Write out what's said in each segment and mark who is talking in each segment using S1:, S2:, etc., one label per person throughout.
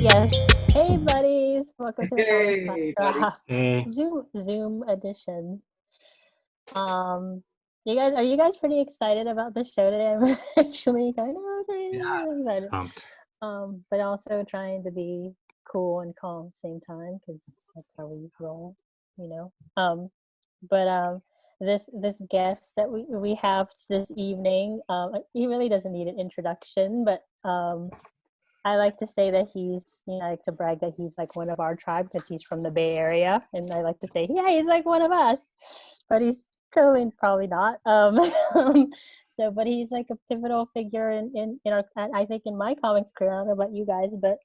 S1: Yes. Hey, buddies. Welcome to the
S2: Hey, buddy.
S1: Claptrap
S3: Hey.
S1: Zoom edition. Are you guys pretty excited about the show today? I'm actually kind of pretty excited.
S3: Pumped.
S1: But also trying to be cool and calm at the same time because that's how we roll, you know. But this guest that we have this evening, he really doesn't need an introduction, but I like to say that I like to brag that he's like one of our tribe because he's from the Bay Area, and I like to say, yeah, he's like one of us, but he's totally probably not. But he's like a pivotal figure in our, I think, in my comics career. I don't know about you guys, but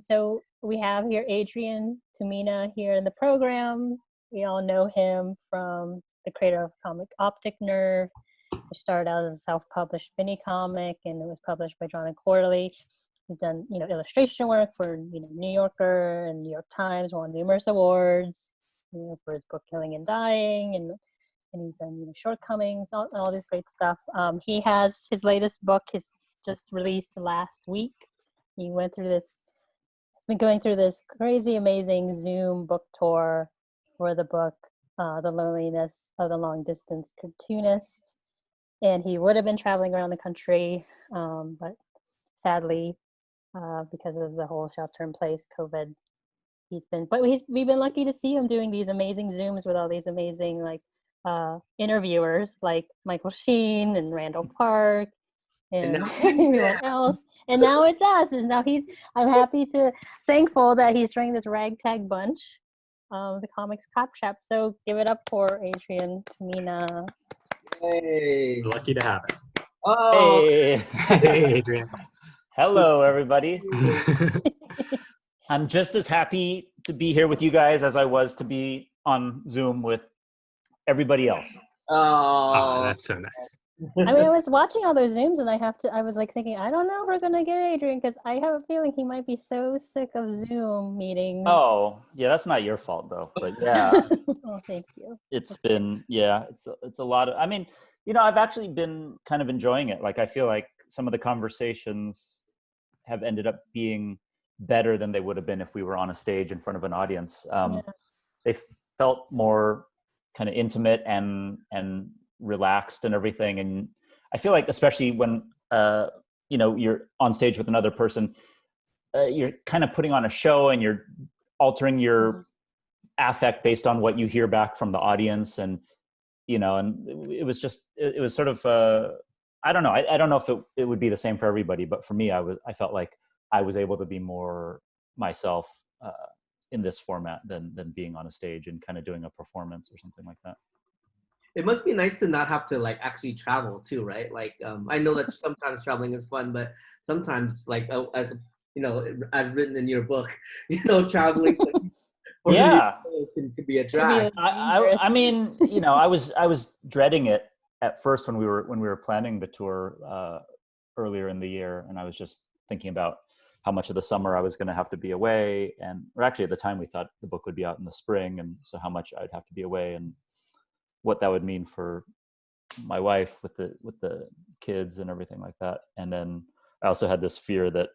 S1: so we have here Adrian Tomine here in the program. We all know him from the creator of comic Optic Nerve, which started out as a self-published mini comic, and it was published by Drawn and Quarterly. He's done, illustration work for, New Yorker and New York Times, won numerous awards, for his book Killing and Dying, and he's done, shortcomings, all this great stuff. He has his latest book, is just released last week. He's been going through this crazy, amazing Zoom book tour for the book, The Loneliness of the Long-Distance Cartoonist. And he would have been traveling around the country, but sadly, because of the whole shelter-in-place COVID, we've been lucky to see him doing these amazing Zooms with all these amazing interviewers like Michael Sheen and Randall Park and everyone else. And now it's us. And now thankful that he's joining this ragtag bunch, the comics Claptrap. So give it up for Adrian Tomine.
S2: Hey.
S3: Lucky to have it.
S2: Oh.
S3: Hey, Adrian.
S4: Hello, everybody. I'm just as happy to be here with you guys as I was to be on Zoom with everybody else.
S3: Oh, that's so nice.
S1: I mean, I was watching all those Zooms, and I was like thinking, I don't know if we're going to get Adrian, because I have a feeling he might be so sick of Zoom meetings.
S4: Oh, yeah, that's not your fault, though. But yeah.
S1: Oh, thank you.
S4: It's been, it's a lot of, I mean, I've actually been kind of enjoying it. Like, I feel like some of the conversations have ended up being better than they would have been if we were on a stage in front of an audience. They felt more kind of intimate and relaxed and everything. And I feel like, especially when, you're on stage with another person, you're kind of putting on a show and you're altering your affect based on what you hear back from the audience. And, and it was sort of, I don't know. I don't know if it would be the same for everybody, but for me, I felt like I was able to be more myself in this format than being on a stage and kind of doing a performance or something like that.
S2: It must be nice to not have to actually travel too, right? I know that sometimes traveling is fun, but sometimes as written in your book, traveling can be a drag.
S4: I mean, I was dreading it at first when we were planning the tour earlier in the year, and I was just thinking about how much of the summer I was going to have to be away, or actually at the time we thought the book would be out in the spring, and so how much I'd have to be away and what that would mean for my wife with the kids and everything like that. And then I also had this fear that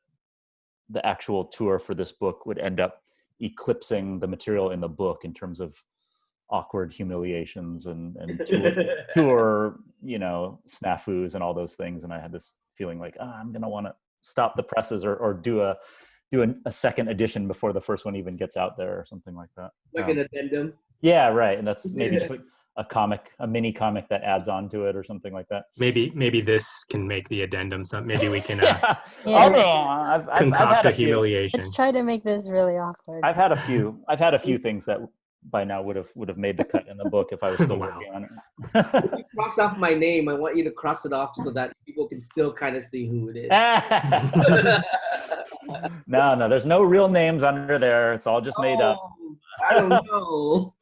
S4: the actual tour for this book would end up eclipsing the material in the book in terms of awkward humiliations and tour snafus and all those things. And I had this feeling like, I'm going to want to stop the presses or do a second edition before the first one even gets out there or something like that.
S2: Like an addendum?
S4: Yeah, right. And that's maybe just like a mini comic that adds on to it or something like that.
S3: Maybe this can make the addendum. So maybe we can
S4: concoct
S3: a humiliation.
S1: Let's try to make this really awkward.
S4: I've had a few things that by now would have made the cut in the book if I was still working on it.
S2: If you cross off my name, I want you to cross it off so that people can still kind of see who it is.
S4: No, there's no real names under there. It's all just made up.
S2: I don't know.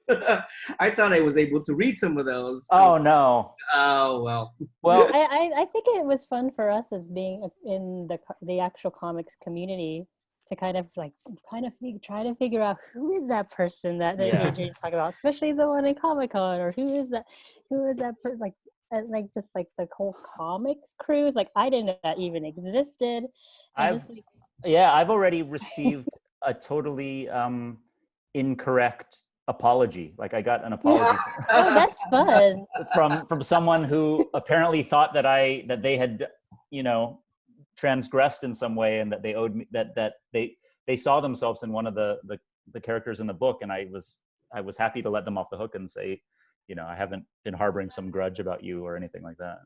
S2: I thought I was able to read some of those.
S4: Oh, no.
S2: Oh, well.
S4: Well,
S1: I think it was fun for us as being in the actual comics community to kind of try to figure out who is that person that Adrian's talking about, especially the one in Comic-Con, or who is that person, just the whole comics crews. I didn't know that even existed.
S4: Yeah, I've already received a totally incorrect apology. Like I got an apology
S1: Oh, that's fun.
S4: from someone who apparently thought that they had, you know, transgressed in some way, and that they owed me, that they saw themselves in one of the characters in the book, and I was happy to let them off the hook and say, you know, I haven't been harboring some grudge about you or anything like that.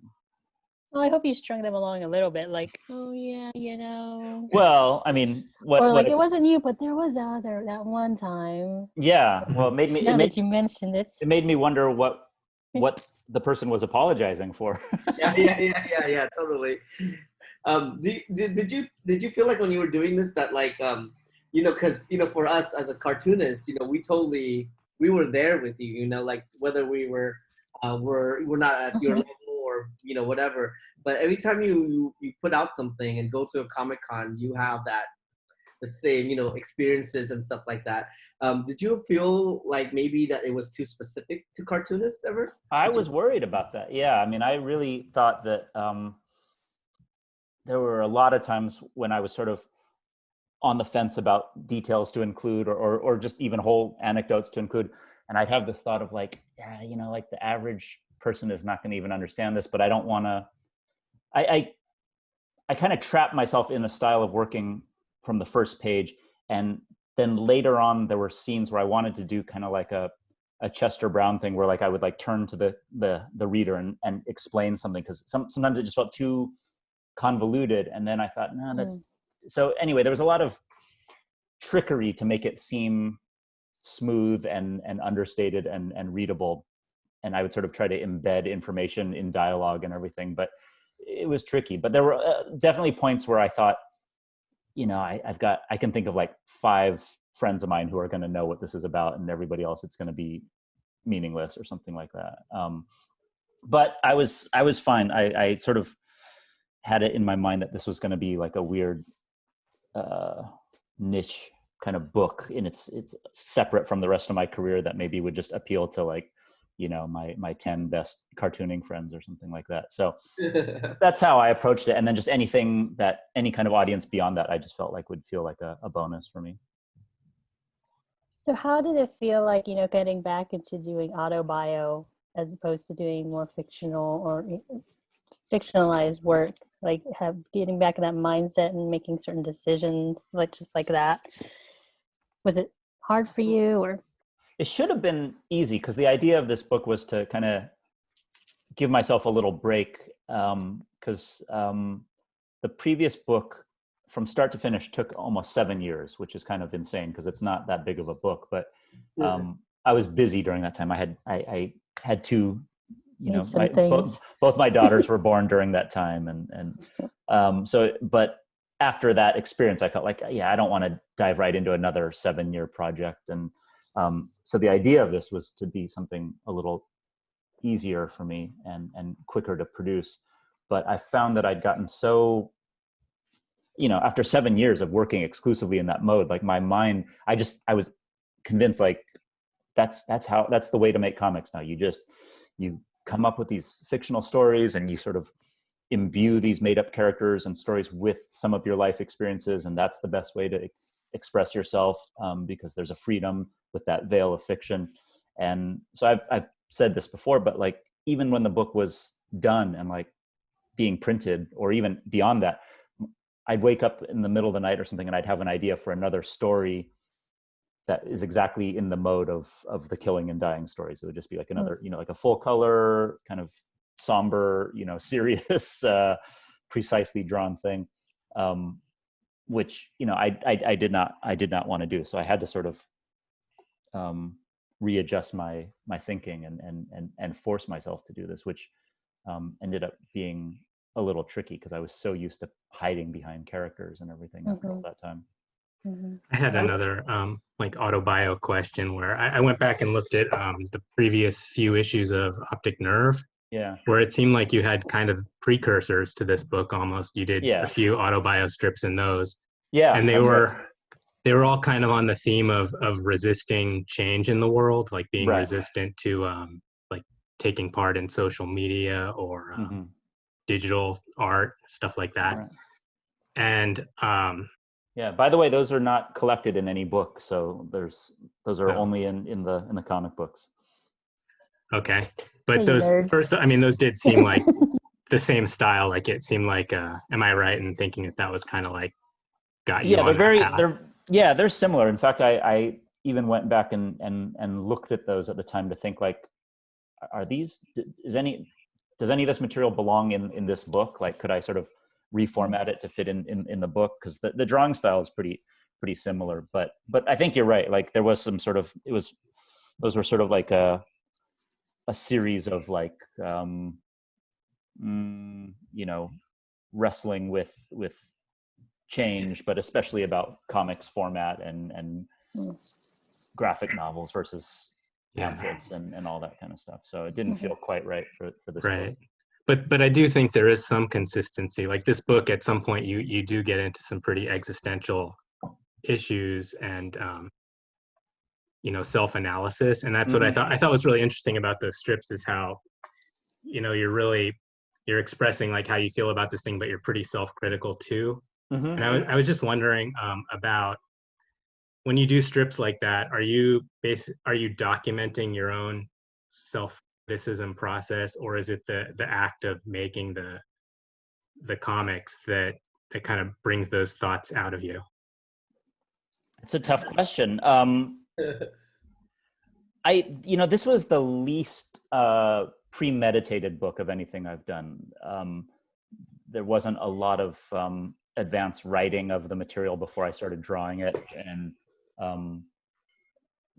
S1: Well, I hope you strung them along a little bit, like, oh yeah, you know.
S4: Well, I mean,
S1: Or like, it wasn't you, but there was that one time.
S4: Yeah, well,
S1: Now that you mentioned it.
S4: It made me wonder what the person was apologizing for.
S2: yeah, totally. Did you feel like when you were doing this that like you know, because you know, for us as a cartoonist, you know, we were there with you, you know, like whether we're not at your level or you know whatever, but every time you put out something and go to a Comic-Con, you have the same, you know, experiences and stuff like that. Did you feel like maybe that it was too specific to cartoonists ever?
S4: I was worried about that. Yeah, I mean, I really thought that there were a lot of times when I was sort of on the fence about details to include, or just even whole anecdotes to include. And I'd have this thought of like, yeah, you know, like the average person is not going to even understand this, but I don't want to, I kind of trapped myself in the style of working from the first page. And then later on, there were scenes where I wanted to do kind of like a Chester Brown thing, where like I would like turn to the reader and explain something, because sometimes it just felt too convoluted. And then I thought, no, that's so anyway, there was a lot of trickery to make it seem smooth and understated and readable. And I would sort of try to embed information in dialogue and everything, but it was tricky. But there were definitely points where I thought, you know, I can think of like 5 friends of mine who are going to know what this is about, and everybody else, it's going to be meaningless or something like that. But I was fine. I sort of had it in my mind that this was going to be like a weird niche kind of book, and it's separate from the rest of my career, that maybe would just appeal to like, you know, my 10 best cartooning friends or something like that. So that's how I approached it. And then just any kind of audience beyond that, I just felt like would feel like a bonus for me.
S1: So how did it feel like, you know, getting back into doing autobio as opposed to doing more fictional or fictionalized work, like getting back in that mindset and making certain decisions, like just like that? Was it hard for you, or?
S4: It should have been easy, because the idea of this book was to kind of give myself a little break, because the previous book from start to finish took almost 7 years, which is kind of insane because it's not that big of a book. But I was busy during that time. I had 2, you know, both my daughters were born during that time, and so. But after that experience, I felt like, yeah, I don't want to dive right into another 7-year project. And so the idea of this was to be something a little easier for me and quicker to produce. But I found that I'd gotten so, you know, after 7 years of working exclusively in that mode, like my mind, I was convinced like that's the way to make comics now. You come up with these fictional stories, and you sort of imbue these made up characters and stories with some of your life experiences. And that's the best way to express yourself, because there's a freedom with that veil of fiction. And so I've said this before, but like, even when the book was done and like being printed, or even beyond that, I'd wake up in the middle of the night or something, and I'd have an idea for another story that is exactly in the mode of the killing and dying stories. It would just be like another, you know, like a full color kind of somber, you know, serious, precisely drawn thing, which, you know, I did not want to do. So I had to sort of readjust my thinking and force myself to do this, which ended up being a little tricky, because I was so used to hiding behind characters and everything after all that time.
S3: I had another like autobio question, where I went back and looked at the previous few issues of Optic Nerve.
S4: Yeah.
S3: Where it seemed like you had kind of precursors to this book almost. You did a few autobio strips in those. Yeah. And they were all kind of on the theme of resisting change in the world, like being resistant to like taking part in social media or digital art, stuff like that. And
S4: Yeah. By the way, those are not collected in any book, so those are only in the comic books.
S3: Okay, but
S1: Hey,
S3: those
S1: nerds.
S3: first, I mean, those did seem like the same style. Like it seemed like, am I right in thinking that was kind of like got you on that path?
S4: They're similar. In fact, I even went back and looked at those at the time to think like, does any of this material belong in this book? Like, could I sort of reformat it to fit in the book? Because the drawing style is pretty similar. But I think you're right. Like there was some sort of, those were sort of like a series of like, wrestling with change, but especially about comics format and graphic novels versus pamphlets and all that kind of stuff. So it didn't feel quite right for this book.
S3: But I do think there is some consistency. Like this book, at some point, you do get into some pretty existential issues and self-analysis, and that's what I thought was really interesting about those strips is how you're expressing like how you feel about this thing, but you're pretty self-critical too. And I was just wondering about when you do strips like that, are you documenting your own self-criticism process, or is it the act of making the comics that kind of brings those thoughts out of you?
S4: It's a tough question. This was the least premeditated book of anything I've done. There wasn't a lot of advanced writing of the material before I started drawing it, and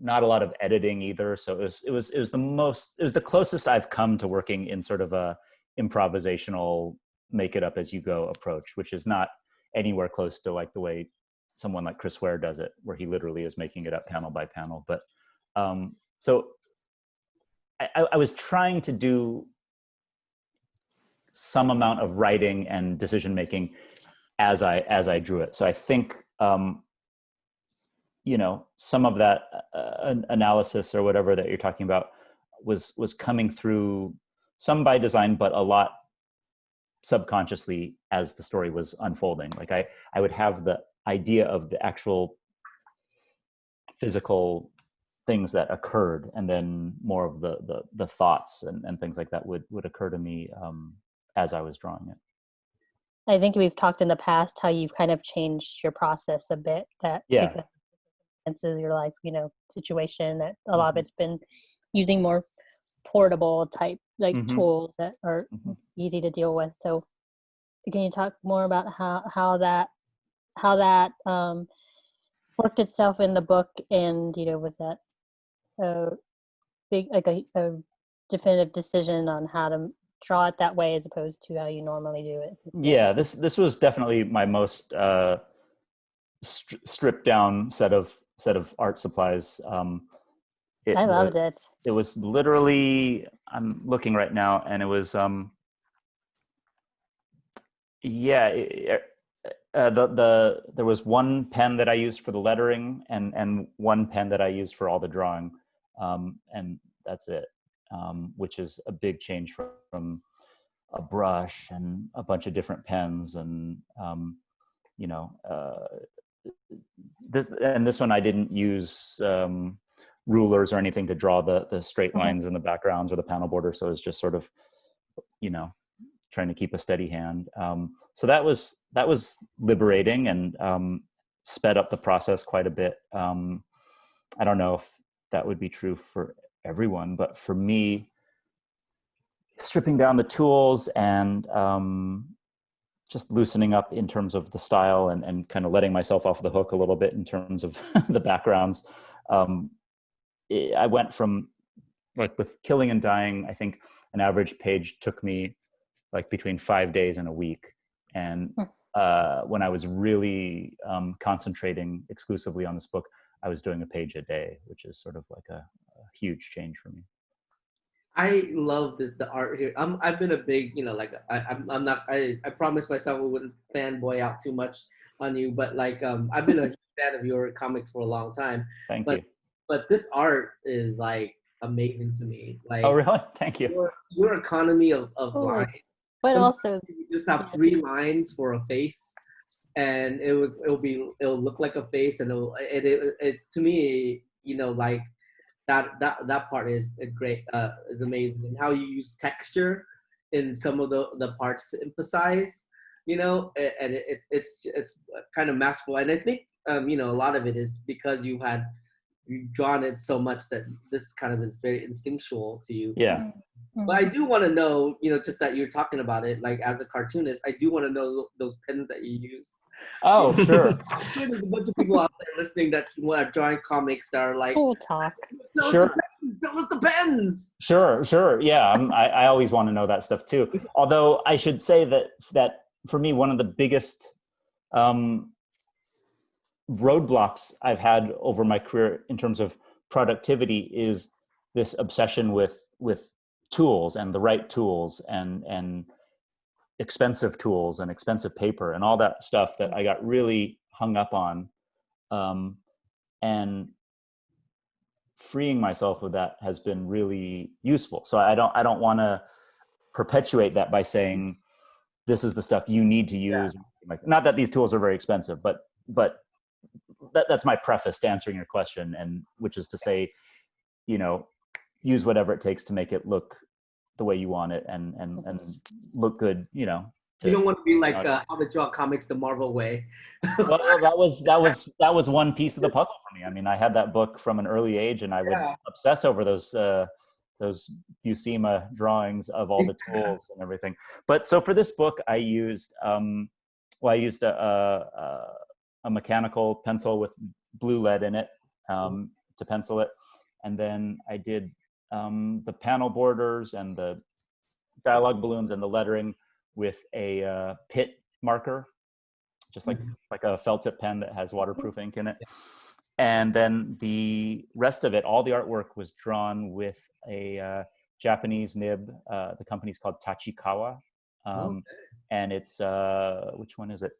S4: not a lot of editing either. So it was the closest I've come to working in sort of a improvisational make it up as you go approach, which is not anywhere close to like the way someone like Chris Ware does it, where he literally is making it up panel by panel. But so I was trying to do some amount of writing and decision making as I drew it. So I think some of that analysis or whatever that you're talking about was coming through, some by design, but a lot subconsciously as the story was unfolding. Like I would have the idea of the actual physical things that occurred, and then more of the thoughts and things like that would occur to me as I was drawing it.
S1: I think we've talked in the past how you've kind of changed your process a bit, that because your life, situation, that a lot of it's been using more portable type tools that are easy to deal with. So can you talk more about how that worked itself in the book, and was that big, like a definitive decision on how to draw it that way as opposed to how you normally do it?
S4: Yeah, this was definitely my most stripped down set of art supplies.
S1: I loved it.
S4: It was literally, I'm looking right now, and it was there was one pen that I used for the lettering and one pen that I used for all the drawing, and that's it, which is a big change from a brush and a bunch of different pens, and this one I didn't use rulers or anything to draw the straight lines in the backgrounds or the panel border, so it's just sort of trying to keep a steady hand. So that was liberating and sped up the process quite a bit. I don't know if that would be true for everyone, but for me, stripping down the tools and just loosening up in terms of the style and kind of letting myself off the hook a little bit in terms of the backgrounds. I went from, like, with Killing and Dying, I think an average page took me like between 5 days and a week. And when I was really concentrating exclusively on this book, I was doing a page a day, which is sort of like a huge change for me.
S2: I love the art here. I've been a big, I'm not, I promised myself I wouldn't fanboy out too much on you, but like, I've been a huge fan of your comics for a long time.
S4: Thank you.
S2: But this art is like amazing to me. Like,
S4: oh really? Thank you.
S2: Your economy of lines.
S1: But
S2: Sometimes
S1: also
S2: you just have 3 lines for a face, and it'll look like a face, and it to me, like that part is a great, is amazing, and how you use texture in some of the parts to emphasize, and it's kind of masterful. And I think a lot of it is because you've drawn it so much that this kind of is very instinctual to you.
S4: Yeah.
S2: But I do want to know, just that you're talking about it, like as a cartoonist, I do want to know those pens that you use.
S4: Oh, sure.
S2: I'm sure there's a bunch of people out there listening that are drawing comics that are like,
S1: cool talk.
S4: Sure.
S2: Those the pens.
S4: Sure. Yeah, I always want to know that stuff too. Although I should say that for me, one of the biggest roadblocks I've had over my career in terms of productivity is this obsession with tools, and the right tools, and expensive tools and expensive paper and all that stuff that I got really hung up on, and freeing myself of that has been really useful. So I don't want to perpetuate that by saying this is the stuff you need to use. Yeah. Not that these tools are very expensive, but that's my preface to answering your question, and which is to say, use whatever it takes to make it look the way you want it, and look good. You
S2: don't want to be like how to draw comics the Marvel way.
S4: Well, that was one piece of the puzzle for me. I mean, I had that book from an early age, and I would obsess over those Buscema drawings of all the tools and everything. But so for this book, I used a mechanical pencil with blue lead in it to pencil it, and then I did the panel borders and the dialogue balloons and the lettering with a pit marker, just like a felt tip pen that has waterproof ink in it. And then the rest of it, all the artwork was drawn with a Japanese nib. The company's called Tachikawa. And it's, which one is it?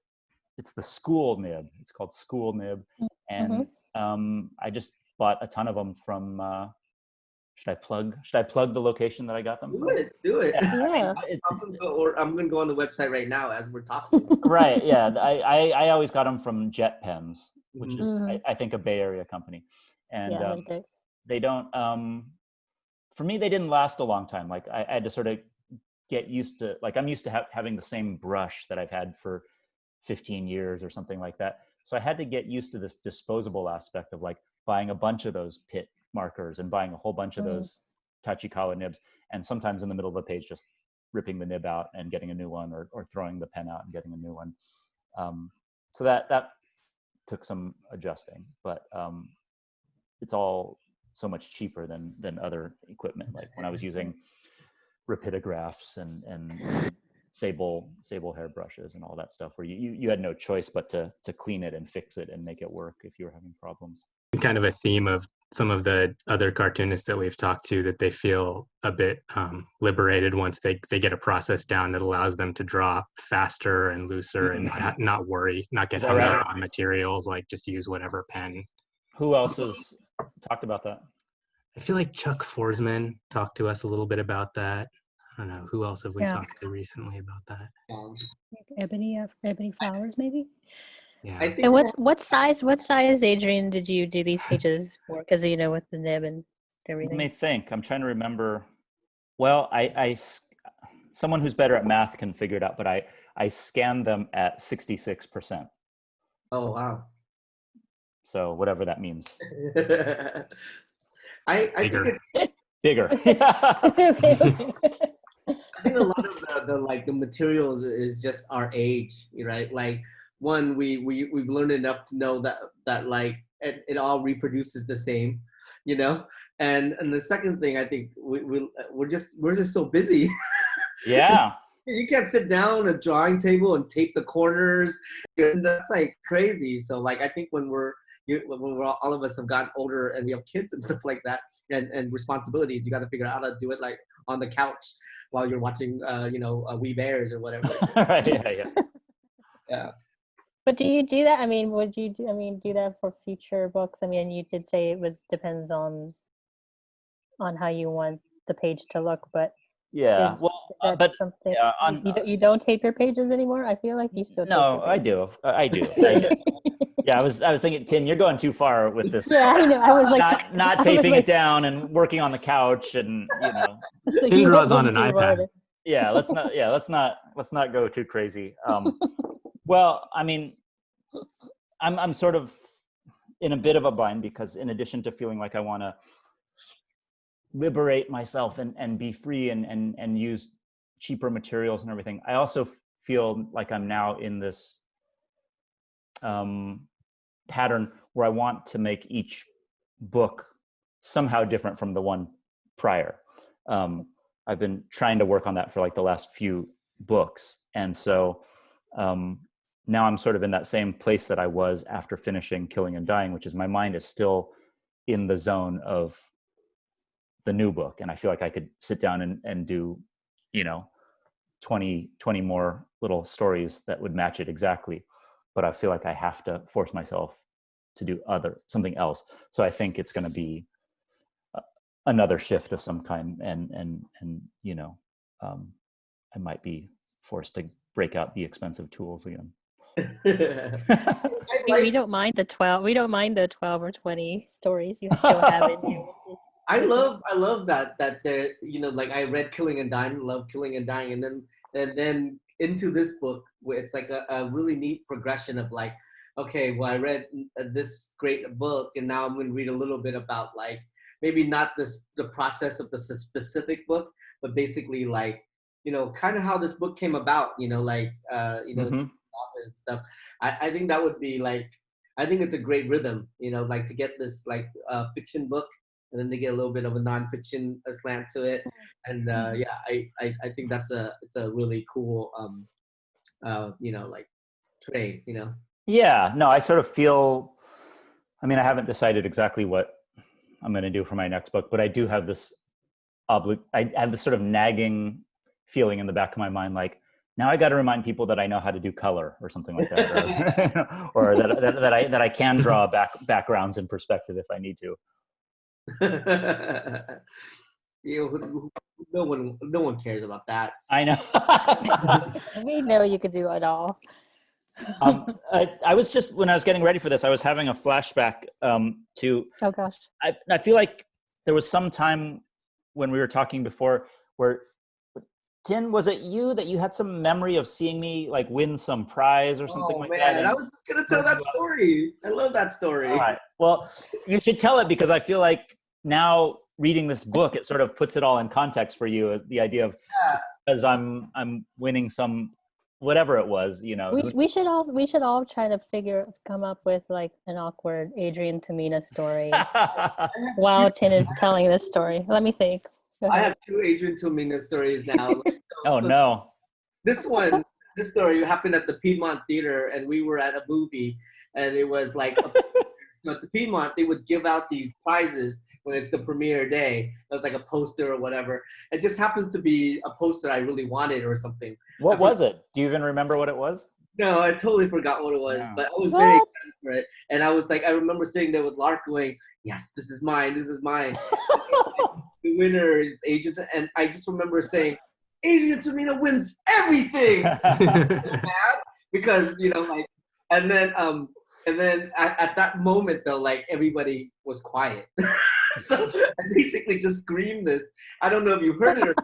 S4: It's the school nib. It's called school nib. And I just bought a ton of them from, should I plug the location that I got them from?
S2: Do it.
S1: Yeah.
S2: I'm going to go on the website right now as we're talking.
S4: Right, yeah. I always got them from Jet Pens, which is, I think, a Bay Area company. And they don't, for me, they didn't last a long time. Like, I had to sort of get used to, like, I'm used to having the same brush that I've had for 15 years or something like that. So I had to get used to this disposable aspect of like buying a bunch of those pit markers and buying a whole bunch of those Tachikawa nibs, and sometimes in the middle of the page just ripping the nib out and getting a new one, or throwing the pen out and getting a new one. So that took some adjusting, but it's all so much cheaper than other equipment. Like when I was using rapidographs and sable hair brushes and all that stuff, where you had no choice but to clean it and fix it and make it work if you were having problems.
S3: Kind of a theme of some of the other cartoonists that we've talked to, that they feel a bit liberated once they get a process down that allows them to draw faster and looser and not worry, not get hung up on materials, like just use whatever pen.
S4: Who else has talked about that?
S3: I feel like Chuck Forsman talked to us a little bit about that. I don't know, who else have we talked to recently about that?
S1: Ebony Flowers, maybe.
S3: Yeah.
S1: And what size, Adrian, did you do these pages for? Because with the nib and everything.
S4: Let me think. I'm trying to remember. Well, I someone who's better at math can figure it out, but I scanned them at 66%.
S2: Oh wow!
S4: So whatever that means.
S2: I think it's
S4: bigger.
S2: I think a lot of the materials is just our age, right? Like one, we've learned enough to know that like it all reproduces the same, And the second thing, I think we're just so busy.
S4: Yeah.
S2: You can't sit down at a drawing table and tape the corners. That's like crazy. So like I think when all of us have gotten older and we have kids and stuff like that, and responsibilities, you got to figure out how to do it like on the couch while you're watching, We Bears or whatever.
S4: Right. Yeah.
S2: Yeah.
S1: But do you do that? I mean, would you do that for future books? I mean, you did say it depends on how you want the page to look, but
S4: yeah. Well,
S1: Is that something you don't tape your pages anymore? I feel like you still tape
S4: No, I do. I do. Yeah, I was thinking, Tin, you're going too far with this.
S1: Yeah, I know. I was like
S4: not taping it down and working on the couch and
S3: Tin draws on an iPad.
S4: Yeah, let's not go too crazy. Well, I mean, I'm sort of in a bit of a bind because in addition to feeling like I want to liberate myself and be free and use cheaper materials and everything, I also feel like I'm now in this pattern where I want to make each book somehow different from the one prior. I've been trying to work on that for like the last few books. And so now I'm sort of in that same place that I was after finishing Killing and Dying, which is my mind is still in the zone of the new book. And I feel like I could sit down and do, 20 more little stories that would match it exactly. But I feel like I have to force myself to do something else. So I think it's going to be another shift of some kind. And I might be forced to break out the expensive tools again.
S1: We don't mind the 12. We don't mind the 12 or 20 stories you still have in you.
S2: I love that there, like I read Killing and Dying, love Killing and Dying, and then into this book where it's like a really neat progression of like, okay, well I read this great book and now I'm going to read a little bit about like maybe not the process of the specific book, but basically like kind of how this book came about, author and stuff. I think that would be like, I think it's a great rhythm, like to get this like fiction book and then to get a little bit of a nonfiction slant to it. And I think it's a really cool, like trade,
S4: Yeah, no, I sort of feel, I mean, I haven't decided exactly what I'm going to do for my next book, but I do have this I have this sort of nagging feeling in the back of my mind, like, now I got to remind people that I know how to do color or something like that, or that I can draw backgrounds in perspective if I need to.
S2: No one cares about that.
S4: I know.
S1: We know you could do it all.
S4: I was just, when I was getting ready for this, I was having a flashback to.
S1: Oh gosh.
S4: I feel like there was some time when we were talking before where, Tin, was it you that you had some memory of seeing me like win some prize or something like that?
S2: Oh man, I was just gonna tell that story. I love that story.
S4: All right. Well, you should tell it because I feel like now reading this book, it sort of puts it all in context for you. The idea of as I'm winning some whatever it was,
S1: We should all try to come up with like an awkward Adrian Tomine story while Tin is telling this story. Let me think.
S2: I have two Adrian Tomine stories now.
S4: No.
S2: This story happened at the Piedmont Theater, and we were at a movie, and it was like, so at the Piedmont, they would give out these prizes when it's the premiere day. It was like a poster or whatever. It just happens to be a poster I really wanted or something.
S4: What was it? Do you even remember what it was?
S2: No, I totally forgot what it was,
S4: Yeah.
S2: but I was very excited for it. And I was like, I remember sitting there with Lark going, yes, this is mine. The winner is Adrian, and I just remember saying, Adrian Tomine wins everything, because and then at that moment though, like everybody was quiet, so I basically just screamed this. I don't know if you heard it or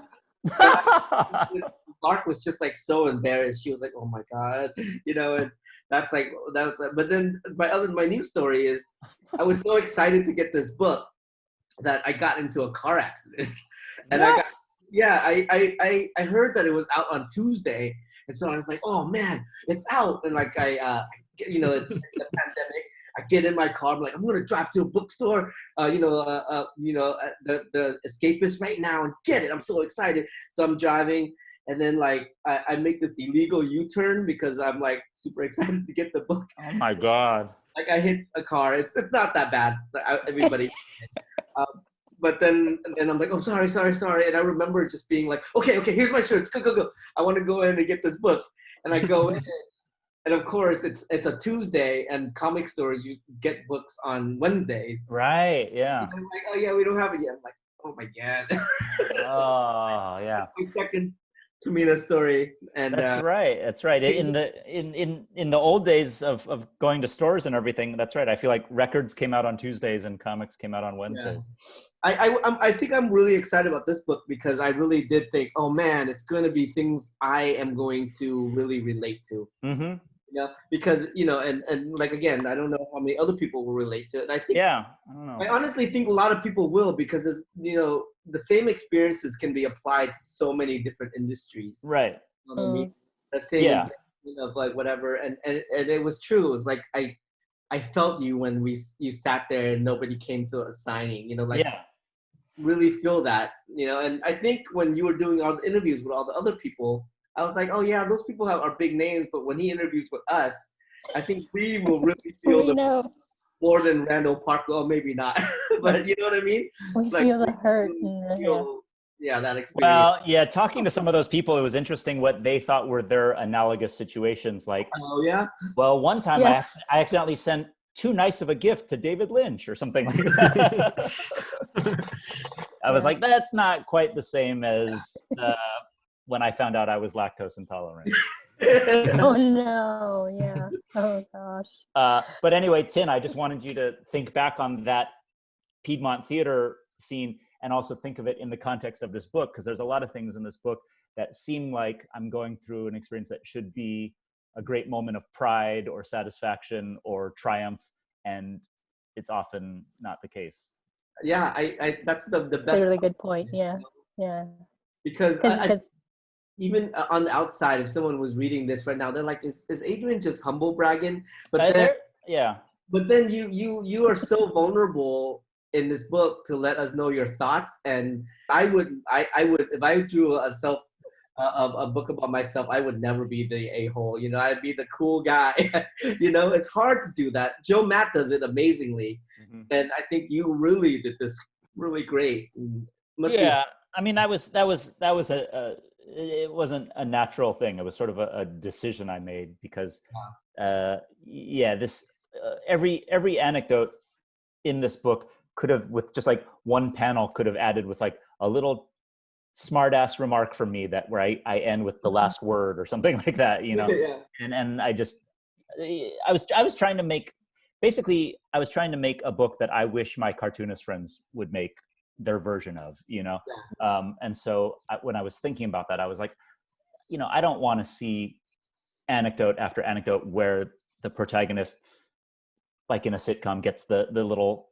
S2: not. Lark was just like so embarrassed. She was like, "Oh my god," and that's like that was. But then my new story is, I was so excited to get this book that I got into a car accident, and
S4: what?
S2: I heard that it was out on Tuesday, and so I was like, oh man, it's out, and like the pandemic, I get in my car, I'm like, I'm gonna drive to a bookstore, the Escapist right now and get it. I'm so excited, so I'm driving, and then like I make this illegal U-turn because I'm like super excited to get the book.
S4: Oh my god!
S2: Like I hit a car. It's not that bad. Everybody. But then I'm like, oh, sorry. And I remember just being like, okay, here's my shirts. Go. I want to go in and get this book. And I go in. And of course, it's a Tuesday, and comic stores you get books on Wednesdays.
S4: Right, yeah.
S2: And I'm like, oh, yeah, we don't have it yet. I'm like, oh, my God.
S4: Oh, yeah.
S2: That's my Tamina's story. And
S4: that's right. That's right. In the old days of going to stores and everything, that's right. I feel like records came out on Tuesdays and comics came out on Wednesdays.
S2: Yeah. I think I'm really excited about this book because I really did think, oh man, it's going to be things I am going to really relate to.
S4: Mm-hmm.
S2: Because and like again, I don't know how many other people will relate to it. And I think
S4: I don't know.
S2: I honestly think a lot of people will because it's, the same experiences can be applied to so many different industries.
S4: Right.
S2: You know what I mean? The same of like whatever, and it was true. It was like I felt you when you sat there and nobody came to a signing. Really feel that. And I think when you were doing all the interviews with all the other people, I was like, oh yeah, those people are big names, but when he interviews with us, I think we will really feel more than Randall Park. Well, maybe not, but you know what I mean?
S1: We feel the hurt.
S2: That experience.
S4: Well, yeah, talking to some of those people, it was interesting what they thought were their analogous situations. Like,
S2: oh yeah.
S4: Well, one time I accidentally sent too nice of a gift to David Lynch or something like that. I was like, that's not quite the same as when I found out I was lactose intolerant.
S1: Oh no, yeah. Oh gosh.
S4: But anyway, Tin, I just wanted you to think back on that Piedmont theater scene and also think of it in the context of this book, because there's a lot of things in this book that seem like I'm going through an experience that should be a great moment of pride or satisfaction or triumph, and it's often not the case.
S2: Yeah, I that's the best.
S1: That's a really good point. Yeah.
S2: Because even on the outside, if someone was reading this right now, they're like, "Is Adrian just humble bragging?" But then you are so vulnerable in this book to let us know your thoughts. And I would if I drew a book about myself, I would never be the a-hole. I'd be the cool guy. It's hard to do that. Joe Matt does it amazingly, and I think you really did this really great.
S4: I mean, that was it wasn't a natural thing. It was sort of a decision I made because, every anecdote in this book could have, with just like one panel, could have added with like a little smart-ass remark from me that where I end with the last word or something like that, and I was trying to make a book that I wish my cartoonist friends would make their version of, and so when I was thinking about that, I was like, I don't want to see anecdote after anecdote where the protagonist, like in a sitcom, gets the little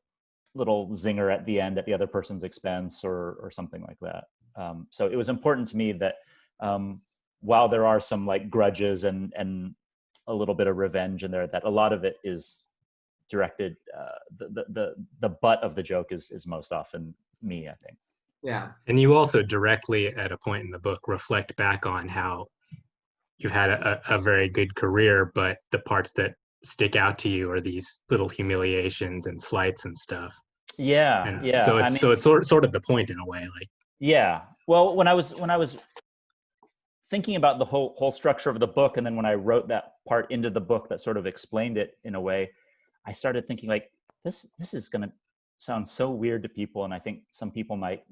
S4: zinger at the end at the other person's expense or something like that. So it was important to me that while there are some like grudges and a little bit of revenge in there, that a lot of it is directed, the butt of the joke is most often me, I think.
S2: Yeah.
S3: And you also directly at a point in the book reflect back on how you've had a very good career, but the parts that stick out to you are these little humiliations and slights and stuff. So it's sort of the point in a way, like.
S4: Yeah. Well, when I was thinking about the whole structure of the book, and then when I wrote that part into the book that sort of explained it in a way, I started thinking like, this is going to sound so weird to people, and I think some people might,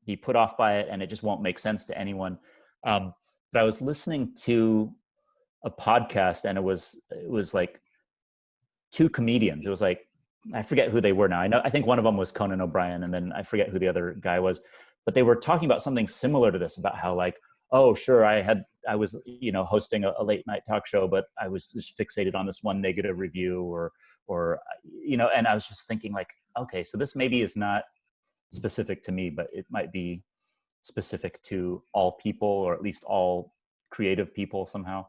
S4: be put off by it, and it just won't make sense to anyone. But I was listening to a podcast, and it was like two comedians. It was like, I forget who they were now. I think one of them was Conan O'Brien, and then I forget who the other guy was. But they were talking about something similar to this, about how like, oh, sure, I was hosting a late night talk show, but I was just fixated on this one negative review, or and I was just thinking like, okay, so this maybe is not specific to me, but it might be specific to all people, or at least all creative people somehow.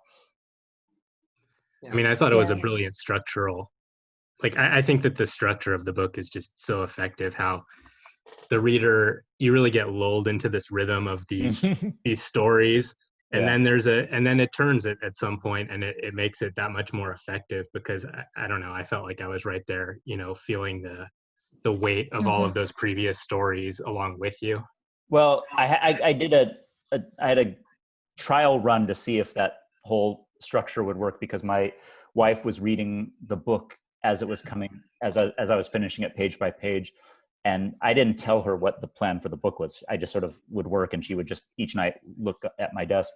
S3: I mean, I thought it was a brilliant structural. Like, I think that the structure of the book is just so effective, how the reader, you really get lulled into this rhythm of these stories. And then then it turns it at some point, and it makes it that much more effective, because I don't know, I felt like I was right there, feeling the weight of all of those previous stories along with you.
S4: Well, I had a trial run to see if that whole structure would work, because my wife was reading the book as it was coming, as I was finishing it page by page. And I didn't tell her what the plan for the book was. I just sort of would work, and she would just each night look at my desk.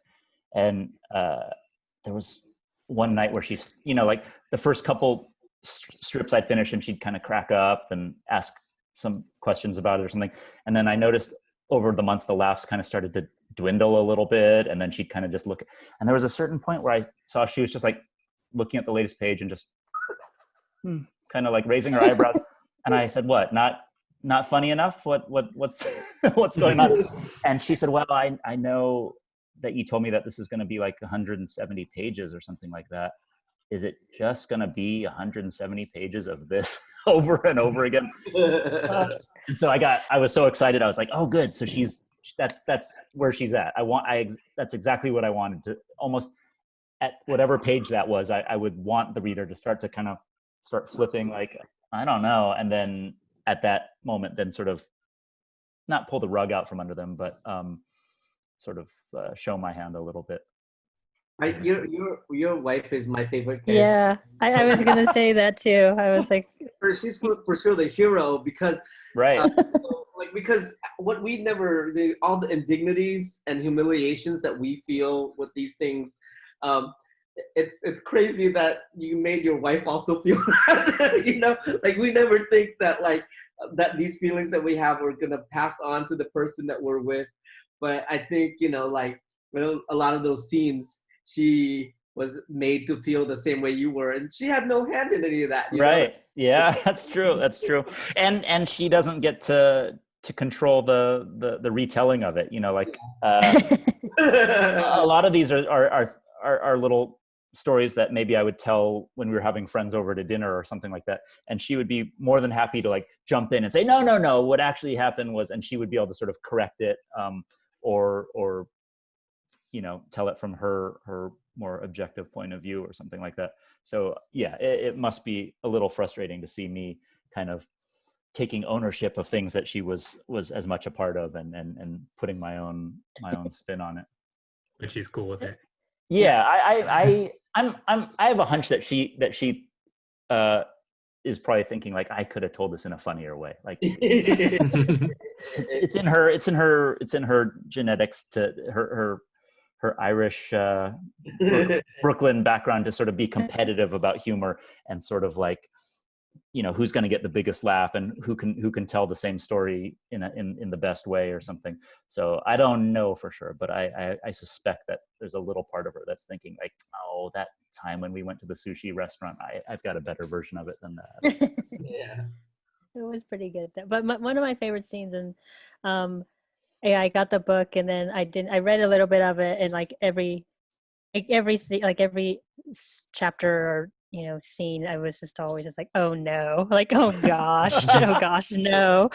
S4: And there was one night where she's, like the first couple strips I'd finish, and she'd kind of crack up and ask some questions about it or something. And then I noticed over the months, the laughs kind of started to dwindle a little bit. And then she'd kind of just look. And there was a certain point where I saw she was just like looking at the latest page and just kind of like raising her eyebrows. And I said, "What? Not funny enough? What's what's going on?" And she said, "Well, I know that you told me that this is going to be like 170 pages or something like that. Is it just going to be 170 pages of this over and over again?" And so I was so excited. I was like, "Oh, good. So that's where she's at. That's exactly what I wanted to, almost at whatever page that was. I would want the reader to start flipping, like, I don't know. And then at that moment, then sort of not pull the rug out from under them, but sort of show my hand a little bit.
S2: Your wife is my favorite character.
S1: Yeah, I was gonna say that too. I was like,
S2: she's for sure the hero, because
S4: right,
S2: because what we never do, all the indignities and humiliations that we feel with these things. It's crazy that you made your wife also feel that, like we never think that that these feelings that we have are gonna pass on to the person that we're with. But I think, like a lot of those scenes, she was made to feel the same way you were, and she had no hand in any of that.
S4: Right. Yeah, that's true. That's true. And she doesn't get to control the retelling of it. A lot of these are little stories that maybe I would tell when we were having friends over to dinner or something like that. And she would be more than happy to like jump in and say, no, what actually happened was, and she would be able to sort of correct it, or tell it from her more objective point of view or something like that. So yeah, it must be a little frustrating to see me kind of taking ownership of things that she was as much a part of, and putting my own spin on it.
S3: But she's cool with it.
S4: Yeah, I have a hunch that she is probably thinking like, I could have told this in a funnier way. Like it's in her genetics, to her Irish Brooklyn background, to sort of be competitive about humor, and sort of like, who's going to get the biggest laugh, and who can tell the same story in the best way or something. So I don't know for sure, but I suspect that there's a little part of her that's thinking like, oh, that time when we went to the sushi restaurant, I've got a better version of it than that.
S2: Yeah, it
S1: was pretty good. But one of my favorite scenes, and I got the book, and then I read a little bit of it, and like every chapter or scene, I was just always just like, oh no, like, oh gosh, oh gosh, no.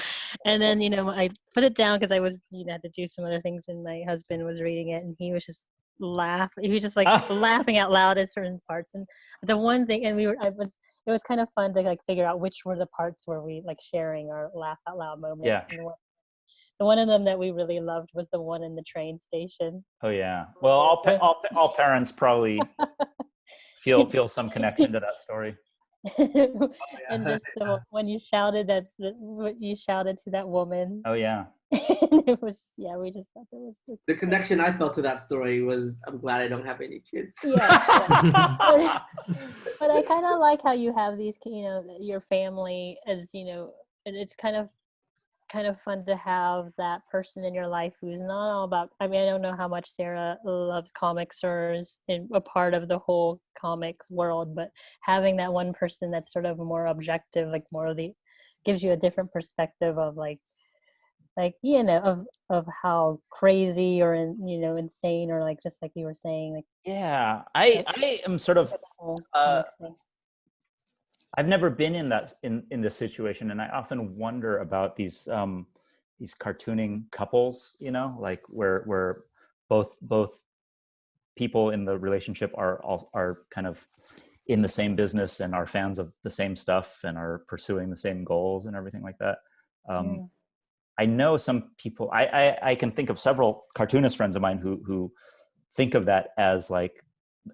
S1: And then I put it down because I was had to do some other things, and my husband was reading it, and he was just laughing out loud at certain parts. And the one thing, and it was kind of fun to like figure out which were the parts where we like sharing our laugh out loud moment.
S4: Yeah.
S1: The one of them that we really loved was the one in the train station.
S4: Oh yeah. Well, all parents probably feel some connection to that story.
S1: And just when you shouted what you shouted to that woman.
S4: Oh yeah.
S1: It was, we just thought that was good.
S2: The connection I felt to that story was, I'm glad I don't have any kids.
S1: Yeah. But I kind of like how you have these, your family as, it's kind of fun to have that person in your life who's not all about, I don't know how much Sarah loves comics or is a part of the whole comics world, but having that one person that's sort of more objective, like more of gives you a different perspective of of how crazy or insane, or like, just like you were saying, like,
S4: yeah, I am sort of I've never been in this situation, and I often wonder about these cartooning couples, like where both people in the relationship are kind of in the same business and are fans of the same stuff and are pursuing the same goals and everything like that. I know some people. I can think of several cartoonist friends of mine who think of that as like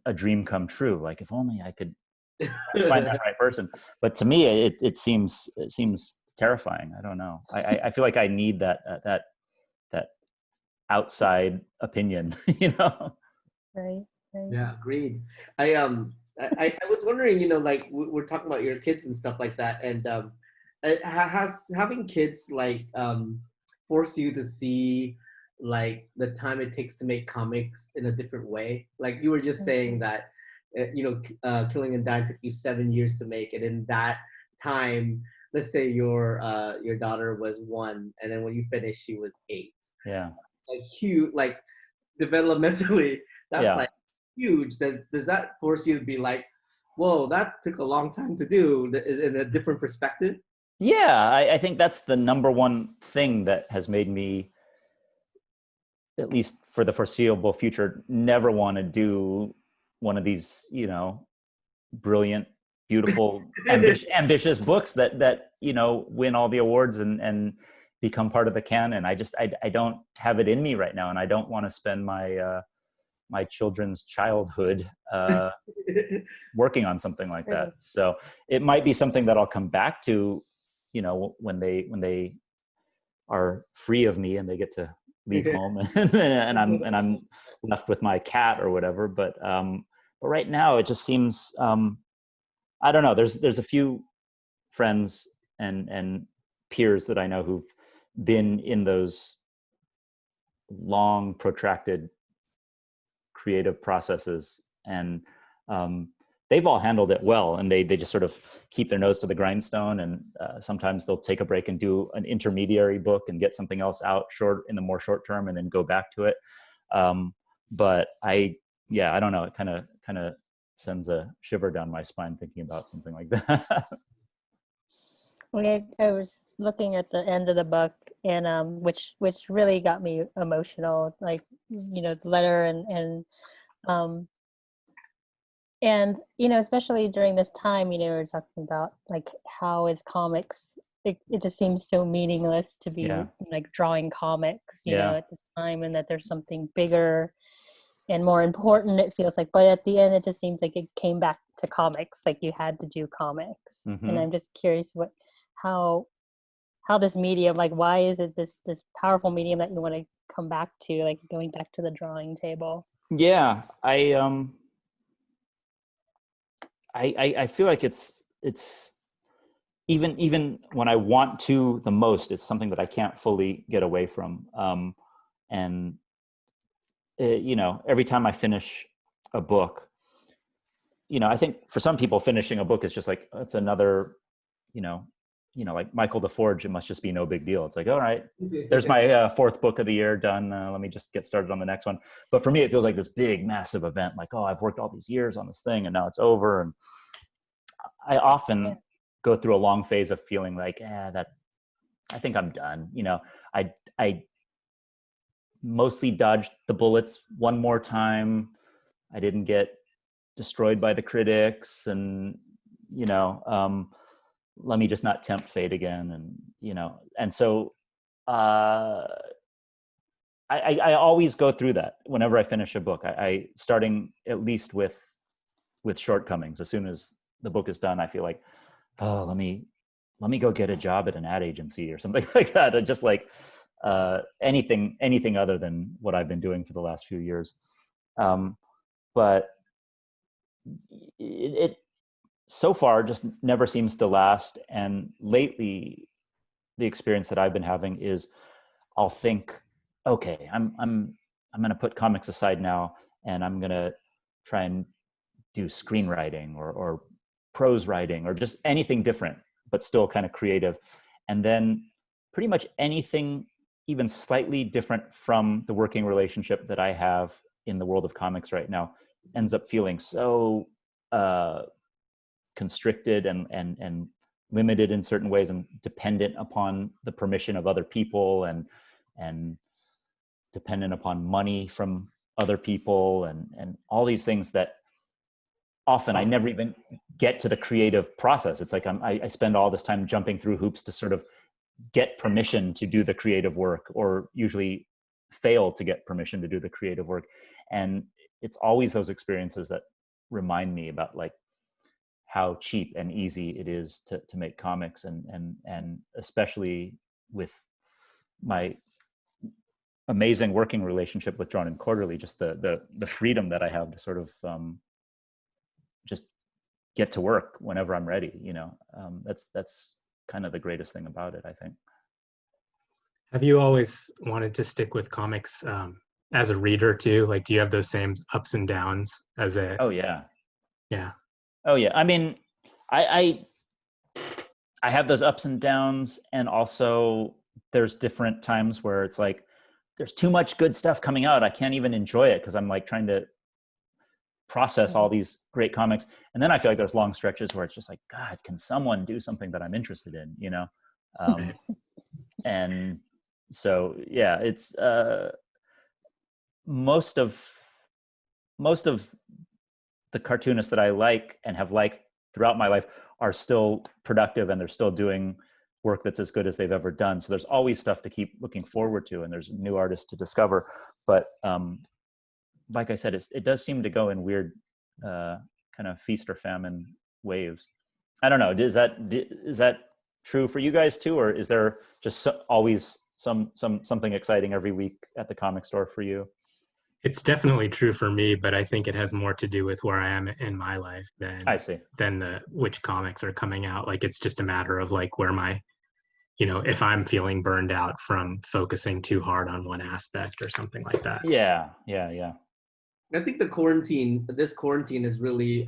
S4: a dream come true. Like, if only I could find that right person. But to me, it seems terrifying. I don't know. I feel like I need that outside opinion, you know?
S1: Right.
S2: Yeah, agreed. I was wondering, like we're talking about your kids and stuff like that, and has having kids like force you to see like the time it takes to make comics in a different way? Like you were just saying that, Killing and Dying took you 7 years to make, and in that time, let's say your daughter was 1, and then when you finished, she was 8.
S4: Yeah.
S2: A huge, like developmentally, that's like huge. Does that force you to be like, whoa, that took a long time to do in a different perspective?
S4: Yeah, I think that's the number one thing that has made me, at least for the foreseeable future, never want to do one of these, brilliant, beautiful, ambitious books that win all the awards and become part of the canon. I don't have it in me right now, and I don't want to spend my children's childhood working on something like that. So it might be something that I'll come back to, when they are free of me and they get to leave home and I'm left with my cat or whatever. But right now it just seems, I don't know. There's a few friends and peers that I know who've been in those long, protracted creative processes, and they've all handled it well, and they just sort of keep their nose to the grindstone, and sometimes they'll take a break and do an intermediary book and get something else out in the more short term and then go back to it. But I don't know, it kind of sends a shiver down my spine thinking about something like that.
S1: I was looking at the end of the book, and which really got me emotional, like the letter and especially during this time, we're talking about like how is comics, it just seems so meaningless to be like drawing comics at this time, and that there's something bigger and more important, it feels like. But at the end, it just seems like it came back to comics, like you had to do comics. And I'm just curious how this medium, like why is it this powerful medium that you want to come back to, like going back to the drawing table?
S4: Yeah, I feel like it's even when I want to the most, it's something that I can't fully get away from. And every time I finish a book, I think for some people finishing a book is just like, it's another, like Michael the Forge, it must just be no big deal. It's like, all right, there's my 4th book of the year done. Let me just get started on the next one. But for me, it feels like this big, massive event. Like, oh, I've worked all these years on this thing and now it's over. And I often go through a long phase of feeling like, I think I'm done. I mostly dodged the bullets one more time. I didn't get destroyed by the critics, and let me just not tempt fate again. And so I always go through that whenever I finish a book. I starting at least with shortcomings. As soon as the book is done, I feel like, oh, let me go get a job at an ad agency or something like that. Just like anything other than what I've been doing for the last few years. But it so far just never seems to last. And lately, the experience that I've been having is, I'll think, okay, I'm going to put comics aside now, and I'm going to try and do screenwriting or prose writing or just anything different, but still kind of creative. And then pretty much anything even slightly different from the working relationship that I have in the world of comics right now ends up feeling so constricted and limited in certain ways, and dependent upon the permission of other people, and dependent upon money from other people, and all these things that often I never even get to the creative process. It's like I spend all this time jumping through hoops to sort of get permission to do the creative work, or usually fail to get permission to do the creative work. And it's always those experiences that remind me about like how cheap and easy it is to make comics, and especially with my amazing working relationship with Drawn and Quarterly, just the freedom that I have to sort of just get to work whenever I'm ready. That's kind of the greatest thing about it, I think.
S3: Have you always wanted to stick with comics as a reader too? Like, do you have those same ups and downs as a?
S4: Oh yeah.
S3: Yeah.
S4: Oh yeah. I mean, I have those ups and downs, and also there's different times where it's like there's too much good stuff coming out. I can't even enjoy it because I'm like trying to process all these great comics. And then I feel like there's long stretches where it's just like, God, can someone do something that I'm interested in, and so, yeah, it's most of the cartoonists that I like and have liked throughout my life are still productive, and they're still doing work that's as good as they've ever done. So there's always stuff to keep looking forward to, and there's new artists to discover. But like I said, it does seem to go in weird kind of feast or famine waves. I don't know. Is that true for you guys too, or is there just always something exciting every week at the comic store for you?
S3: It's definitely true for me, but I think it has more to do with where I am in my life than which comics are coming out. Like, it's just a matter of like where my, if I'm feeling burned out from focusing too hard on one aspect or something like that.
S4: Yeah.
S2: I think this quarantine has really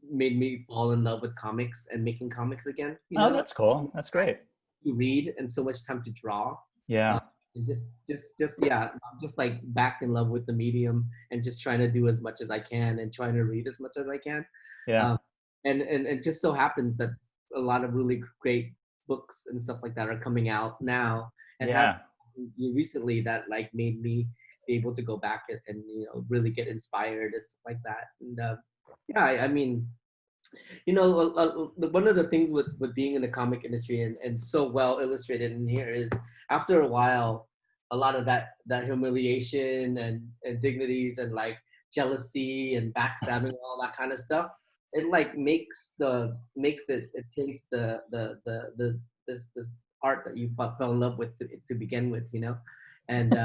S2: made me fall in love with comics and making comics again.
S4: Oh, that's cool. That's great.
S2: To read and so much time to draw.
S4: Yeah.
S2: And I'm just like back in love with the medium and just trying to do as much as I can and trying to read as much as I can.
S4: Yeah.
S2: And it just so happens that a lot of really great books and stuff like that are coming out now. And has recently that like made me be able to go back and really get inspired and stuff like that. And I mean, one of the things with being in the comic industry and so well illustrated in here is after a while, a lot of that humiliation and dignities and like jealousy and backstabbing and all that kind of stuff, it like makes it takes this art that you fell in love with to begin with, and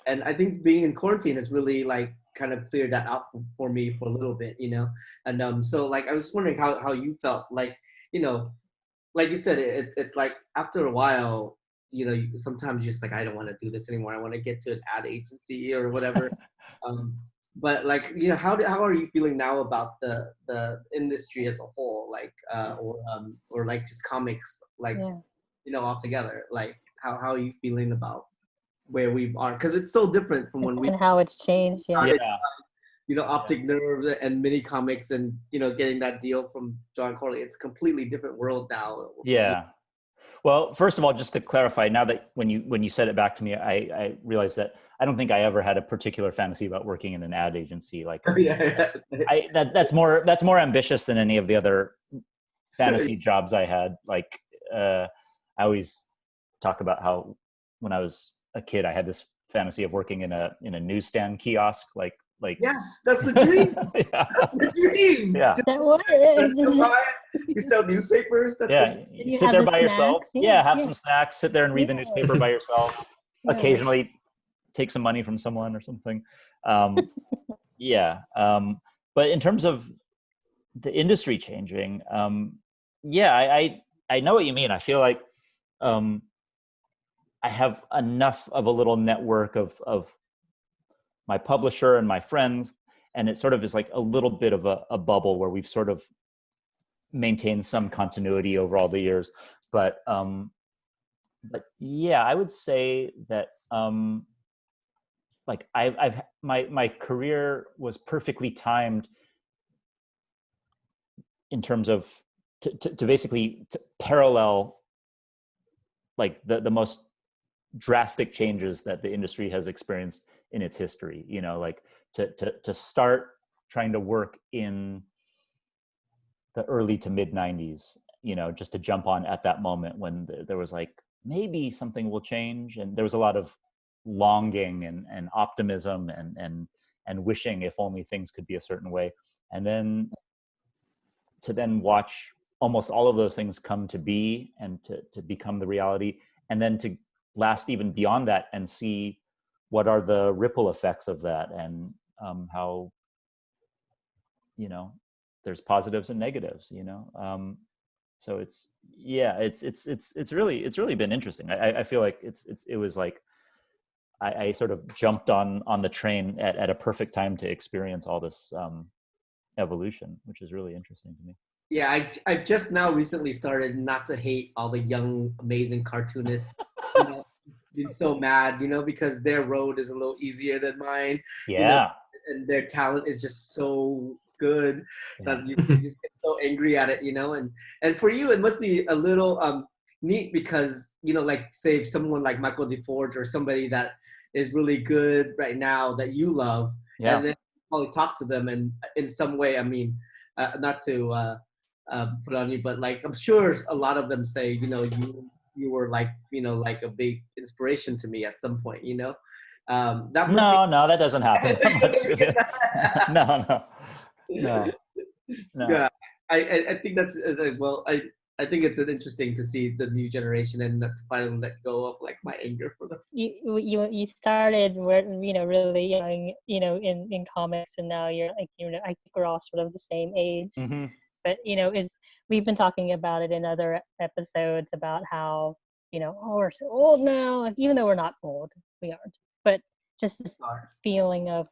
S2: and I think being in quarantine has really like kind of cleared that out for me for a little bit, and so like I was wondering how you felt, like like you said, it like after a while, sometimes you're just like, I don't want to do this anymore. I want to get to an ad agency or whatever. But like, how are you feeling now about the industry as a whole, like or like just comics, like altogether? Like how are you feeling about where we are? Because it's so different from when
S1: and how it's changed.
S2: Started, Optic Nerve and mini comics and getting that deal from John Corley. It's a completely different world now.
S4: Yeah. Well, first of all, just to clarify, now that when you said it back to me, I realized that I don't think I ever had a particular fantasy about working in an ad agency. Like, that's more ambitious than any of the other fantasy jobs I had. Like, I always talk about how when I was a kid, I had this fantasy of working in a newsstand kiosk, like.
S2: Yes, that's the dream.
S4: Yeah.
S2: That's the dream.
S4: Yeah.
S2: You sell newspapers.
S4: You sit there by yourself. Have some snacks. Sit there and read the newspaper by yourself. Occasionally, take some money from someone or something. But in terms of the industry changing, I know what you mean. I feel like I have enough of a little network of my publisher and my friends, and it sort of is like a little bit of a bubble where we've sort of maintained some continuity over all the years. But yeah, I would say that like I've my career was perfectly timed in terms of to basically parallel like the most drastic changes that the industry has experienced in its history, like to start trying to work in the early to mid 90s, just to jump on at that moment when there was like, maybe something will change. And there was a lot of longing and optimism and wishing if only things could be a certain way. And then to then watch almost all of those things come to be and to become the reality, and then to last even beyond that and see what are the ripple effects of that, and how, you know, there's positives and negatives, you know. So it's really been interesting. I feel like it was like I sort of jumped on the train at a perfect time to experience all this evolution, which is really interesting to me.
S2: Yeah, I've just now recently started not to hate all the young, amazing cartoonists. You know, been so mad, you know, because their road is a little easier than mine.
S4: Yeah.
S2: You know, and their talent is just so good that you just get so angry at it, you know. And for you, it must be a little neat because, you know, like say someone like Michael DeForge or somebody that is really good right now that you love, and then probably talk to them and in some way, I mean, not to put on you, but like I'm sure a lot of them say, you know, you were like, you know, like a big inspiration to me at some point, you know. That
S4: no, that doesn't happen that much. No.
S2: Yeah, I think that's well, I think it's interesting to see the new generation and to finally let go of like my anger for them.
S1: You started where, you know, really young, you know, in comics, and now you're like, you know, I think we're all sort of the same age.
S4: Mm-hmm.
S1: But, you know, we've been talking about it in other episodes about how, you know, oh, we're so old now, even though we're not old, we aren't. But just this feeling of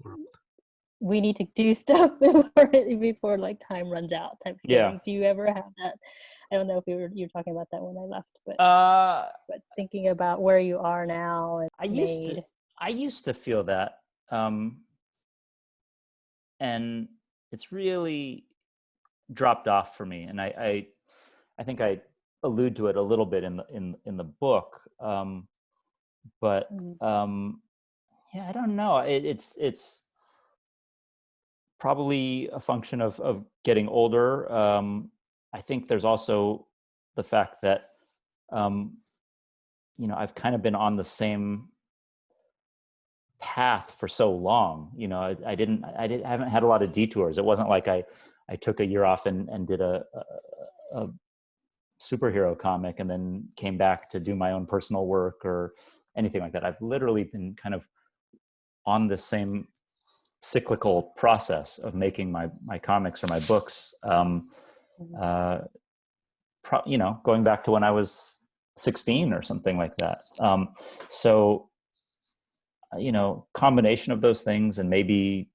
S1: we need to do stuff before like time runs out type of feeling. Do you ever have that? I don't know if you were talking about that when I left, but thinking about where you are now. And
S4: I used to feel that, and it's really dropped off for me. And I think I allude to it a little bit in the book, but yeah, I don't know. It's probably a function of getting older. I think there's also the fact that, you know, I've kind of been on the same path for so long. You know, I haven't had a lot of detours. It wasn't like I took a year off and did a superhero comic and then came back to do my own personal work or anything like that. I've literally been kind of on the same cyclical process of making my comics or my books, you know, going back to when I was 16 or something like that. So, you know, combination of those things, and maybe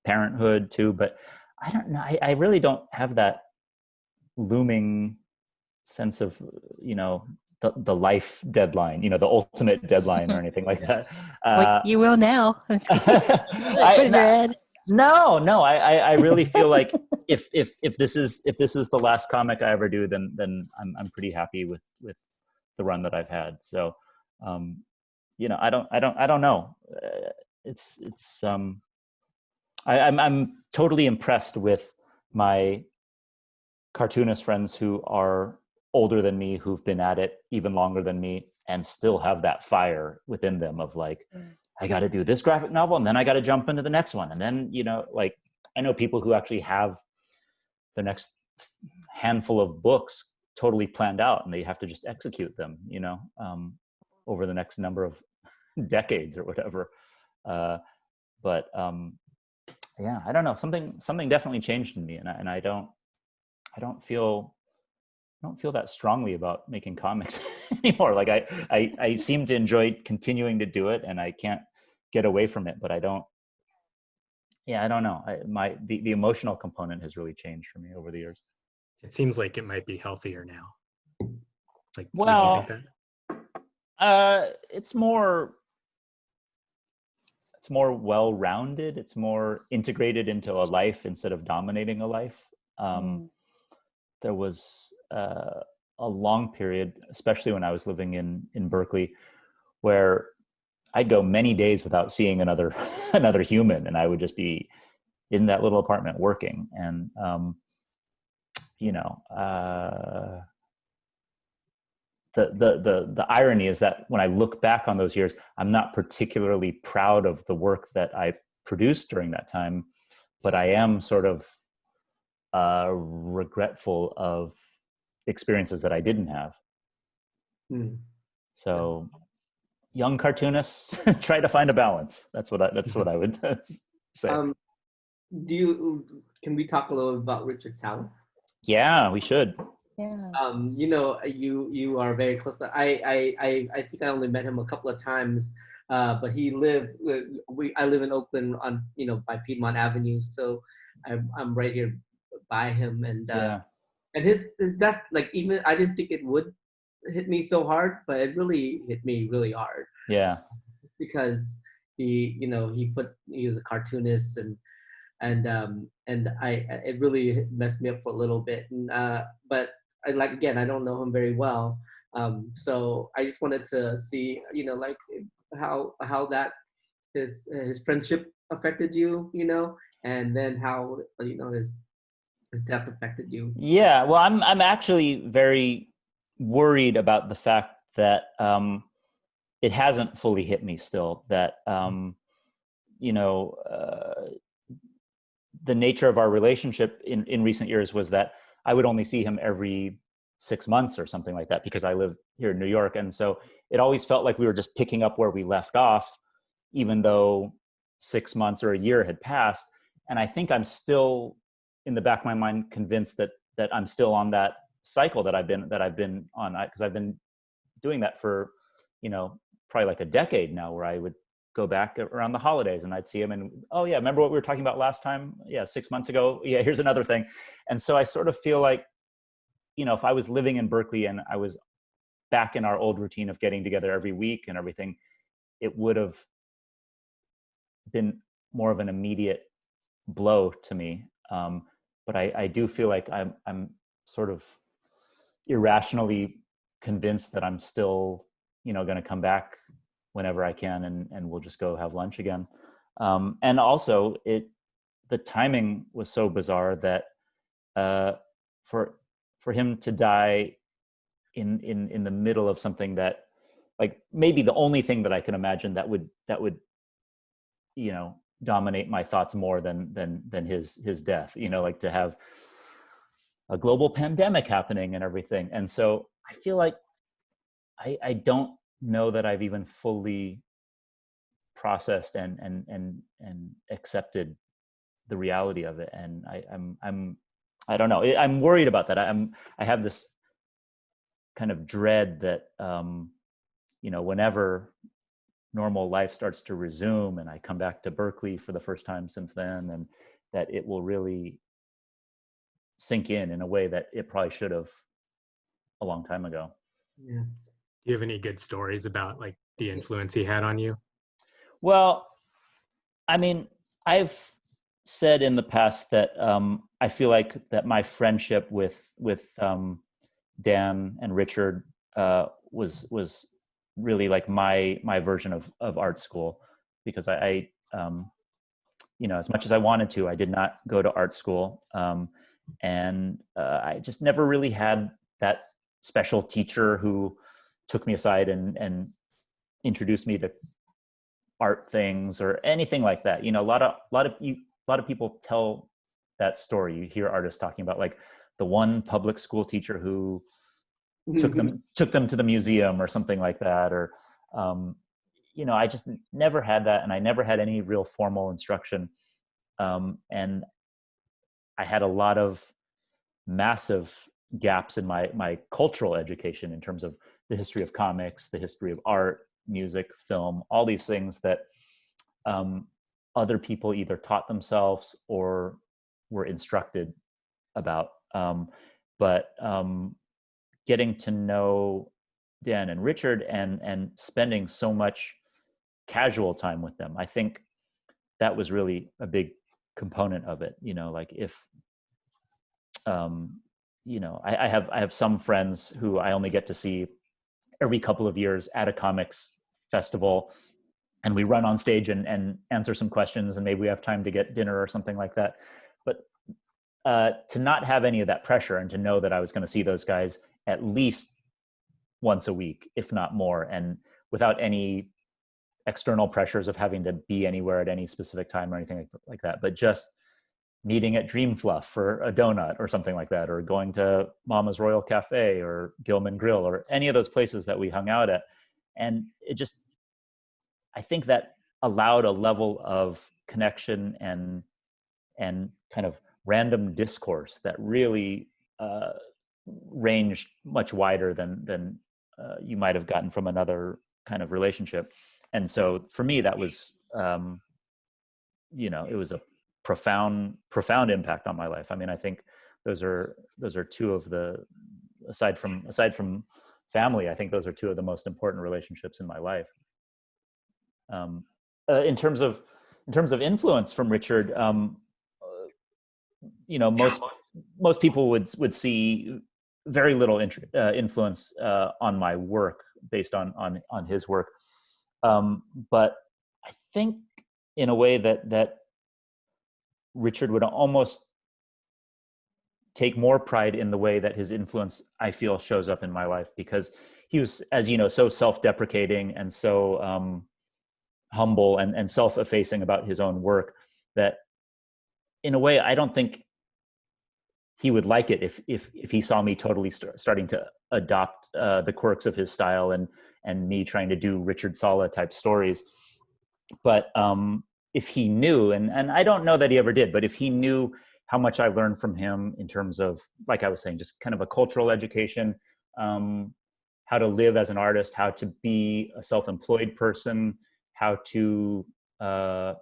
S4: parenthood too, but I don't know. I really don't have that looming sense of, you know, the life deadline, you know, the ultimate deadline or anything like that.
S1: You will now.
S4: No. I really feel like if this is the last comic I ever do, then I'm pretty happy with the run that I've had. So, you know, I don't know. I'm totally impressed with my cartoonist friends who are older than me, who've been at it even longer than me, and still have that fire within them of like, I got to do this graphic novel, and then I got to jump into the next one. And then, you know, like I know people who actually have the next handful of books totally planned out, and they have to just execute them, you know, over the next number of decades or whatever. But yeah, I don't know. Something definitely changed in me, and I don't feel that strongly about making comics anymore. Like I seem to enjoy continuing to do it, and I can't get away from it, but I don't know. The emotional component has really changed for me over the years.
S3: It seems like it might be healthier now. Like,
S4: well,
S3: would you think that?
S4: It's more well-rounded. It's more integrated into a life instead of dominating a life. There was a long period, especially when I was living in Berkeley, where I'd go many days without seeing another human, and I would just be in that little apartment working. And you know, the irony is that when I look back on those years, I'm not particularly proud of the work that I produced during that time, but I am sort of regretful of experiences that I didn't have. So young cartoonists try to find a balance. That's what I would say.
S2: Can we talk a little bit about Richard Sala?
S4: Yeah, we should.
S1: Yeah.
S2: You are very close to. I think I only met him a couple of times, but he lived. I live in Oakland on by Piedmont Avenue, so I'm right here by him, and his death, like, even I didn't think it would hit me so hard, but it really hit me really hard.
S4: Yeah, because
S2: he was a cartoonist, and it really messed me up for a little bit, but I don't know him very well, so I just wanted to see how that his friendship affected you, and then how his death affected you.
S4: Yeah, well, I'm actually very worried about the fact that it hasn't fully hit me still, that the nature of our relationship in recent years was that I would only see him every 6 months or something like that, because I live here in New York. And so it always felt like we were just picking up where we left off, even though 6 months or a year had passed. And I think I'm still, in the back of my mind, convinced that I'm still on that cycle that I've been on, because I've been doing that for, probably like a decade now, where I would go back around the holidays and I'd see him and, oh yeah, remember what we were talking about last time? Yeah, 6 months ago. Yeah, here's another thing. And so I sort of feel like, if I was living in Berkeley and I was back in our old routine of getting together every week and everything, it would have been more of an immediate blow to me. But I do feel like I'm sort of irrationally convinced that I'm still, going to come back whenever I can, and we'll just go have lunch again. And also the timing was so bizarre that for him to die in the middle of something that, like, maybe the only thing that I can imagine that would dominate my thoughts more than his death, like to have a global pandemic happening and everything. And so I feel like I don't know that I've even fully processed and accepted the reality of it. And I don't know. I'm worried about that. I have this kind of dread that, whenever normal life starts to resume and I come back to Berkeley for the first time since then, and that it will really sink in a way that it probably should have a long time ago.
S2: Yeah.
S3: Do you have any good stories about, like, the influence he had on you?
S4: Well, I mean, I've said in the past that I feel like that my friendship with Dan and Richard was really like my version of art school, because I as much as I wanted to, I did not go to art school, and I just never really had that special teacher who took me aside and introduced me to art things or anything like that. A lot of people tell that story. You hear artists talking about, like, the one public school teacher who took them to the museum or something like that, or I just never had that, and I never had any real formal instruction, and I had a lot of massive gaps in my cultural education in terms of the history of comics, the history of art, music, film, all these things that other people either taught themselves or were instructed about. But getting to know Dan and Richard and spending so much casual time with them, I think that was really a big component of it. Like, if I have some friends who I only get to see every couple of years at a comics festival, and we run on stage and answer some questions, and maybe we have time to get dinner or something like that. But to not have any of that pressure, and to know that I was going to see those guys at least once a week, if not more, and without any external pressures of having to be anywhere at any specific time or anything like that, but just meeting at Dream Fluff for a donut or something like that, or going to Mama's Royal Cafe or Gilman Grill or any of those places that we hung out at. And it just, I think that allowed a level of connection and kind of random discourse that really ranged much wider than you might have gotten from another kind of relationship. And so for me, that was, it was a profound impact on my life. I mean, I think those are two of the, aside from family, I think those are two of the most important relationships in my life. In terms of influence from Richard, most people would see very little influence on my work based on his work, but I think in a way that Richard would almost take more pride in the way that his influence, I feel, shows up in my life, because he was, as you know, so self-deprecating and so humble and self-effacing about his own work that, in a way, I don't think he would like it if he saw me totally starting to adopt the quirks of his style and me trying to do Richard Sala type stories. But if he knew, and I don't know that he ever did, but if he knew how much I learned from him in terms of, like I was saying, just kind of a cultural education, how to live as an artist, how to be a self-employed person, how to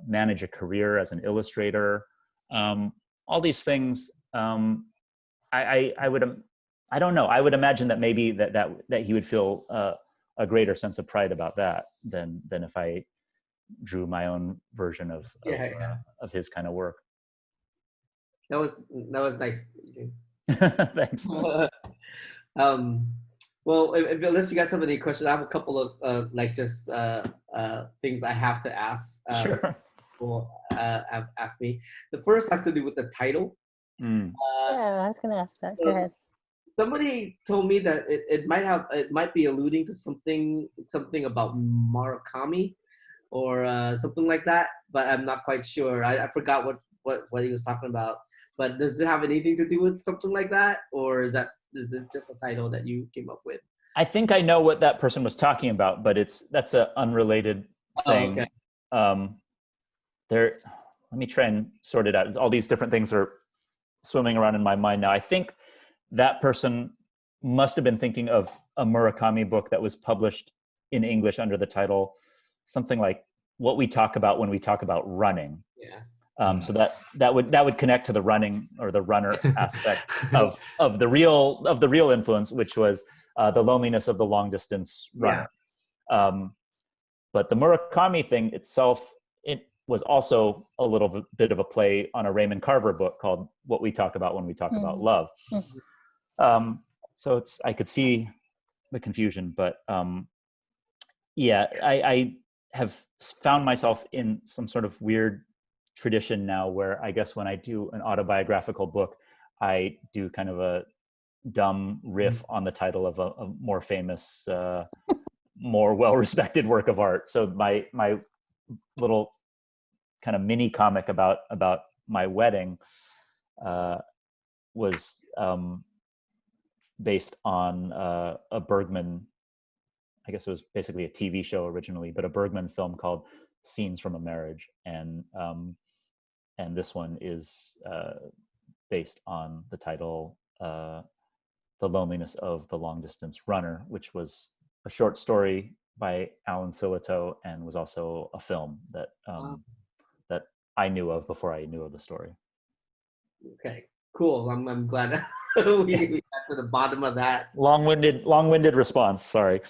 S4: manage a career as an illustrator, all these things. I don't know. I would imagine that maybe that he would feel a greater sense of pride about that than if I drew my own version of his kind of work.
S2: That was nice.
S4: Thanks.
S2: Well, unless you guys have any questions, I have a couple of things I have to ask.
S4: Sure.
S2: People have asked me. The first has to do with the title.
S1: Yeah, I was gonna ask that. Go ahead.
S2: Somebody told me that it might be alluding to something about Murakami or something like that, but I'm not quite sure. I forgot what he was talking about. But does it have anything to do with something like that, or is this just a title that you came up with?
S4: I think I know what that person was talking about, but that's an unrelated thing. Oh, okay. Let me try and sort it out. All these different things are swimming around in my mind now. I think that person must have been thinking of a Murakami book that was published in English under the title something like What We Talk About When We Talk About Running.
S2: Yeah.
S4: So that would connect to the running or the runner aspect of the real influence, which was the loneliness of the long distance runner. Yeah. But the Murakami thing itself, it was also a little bit of a play on a Raymond Carver book called What We Talk About When We Talk About Love. So I could see the confusion, but I have found myself in some sort of weird tradition now where I guess when I do an autobiographical book, I do kind of a dumb riff on the title of a more famous, more well-respected work of art. So my little kind of mini comic about my wedding was based on a Bergman, I guess it was basically a TV show originally, but a Bergman film called Scenes from a Marriage. And this one is based on the title, The Loneliness of the Long Distance Runner, which was a short story by Alan Silito and was also a film that that I knew of before I knew of the story.
S2: Okay, cool. I'm glad we got to the bottom of that.
S4: Long-winded response. Sorry.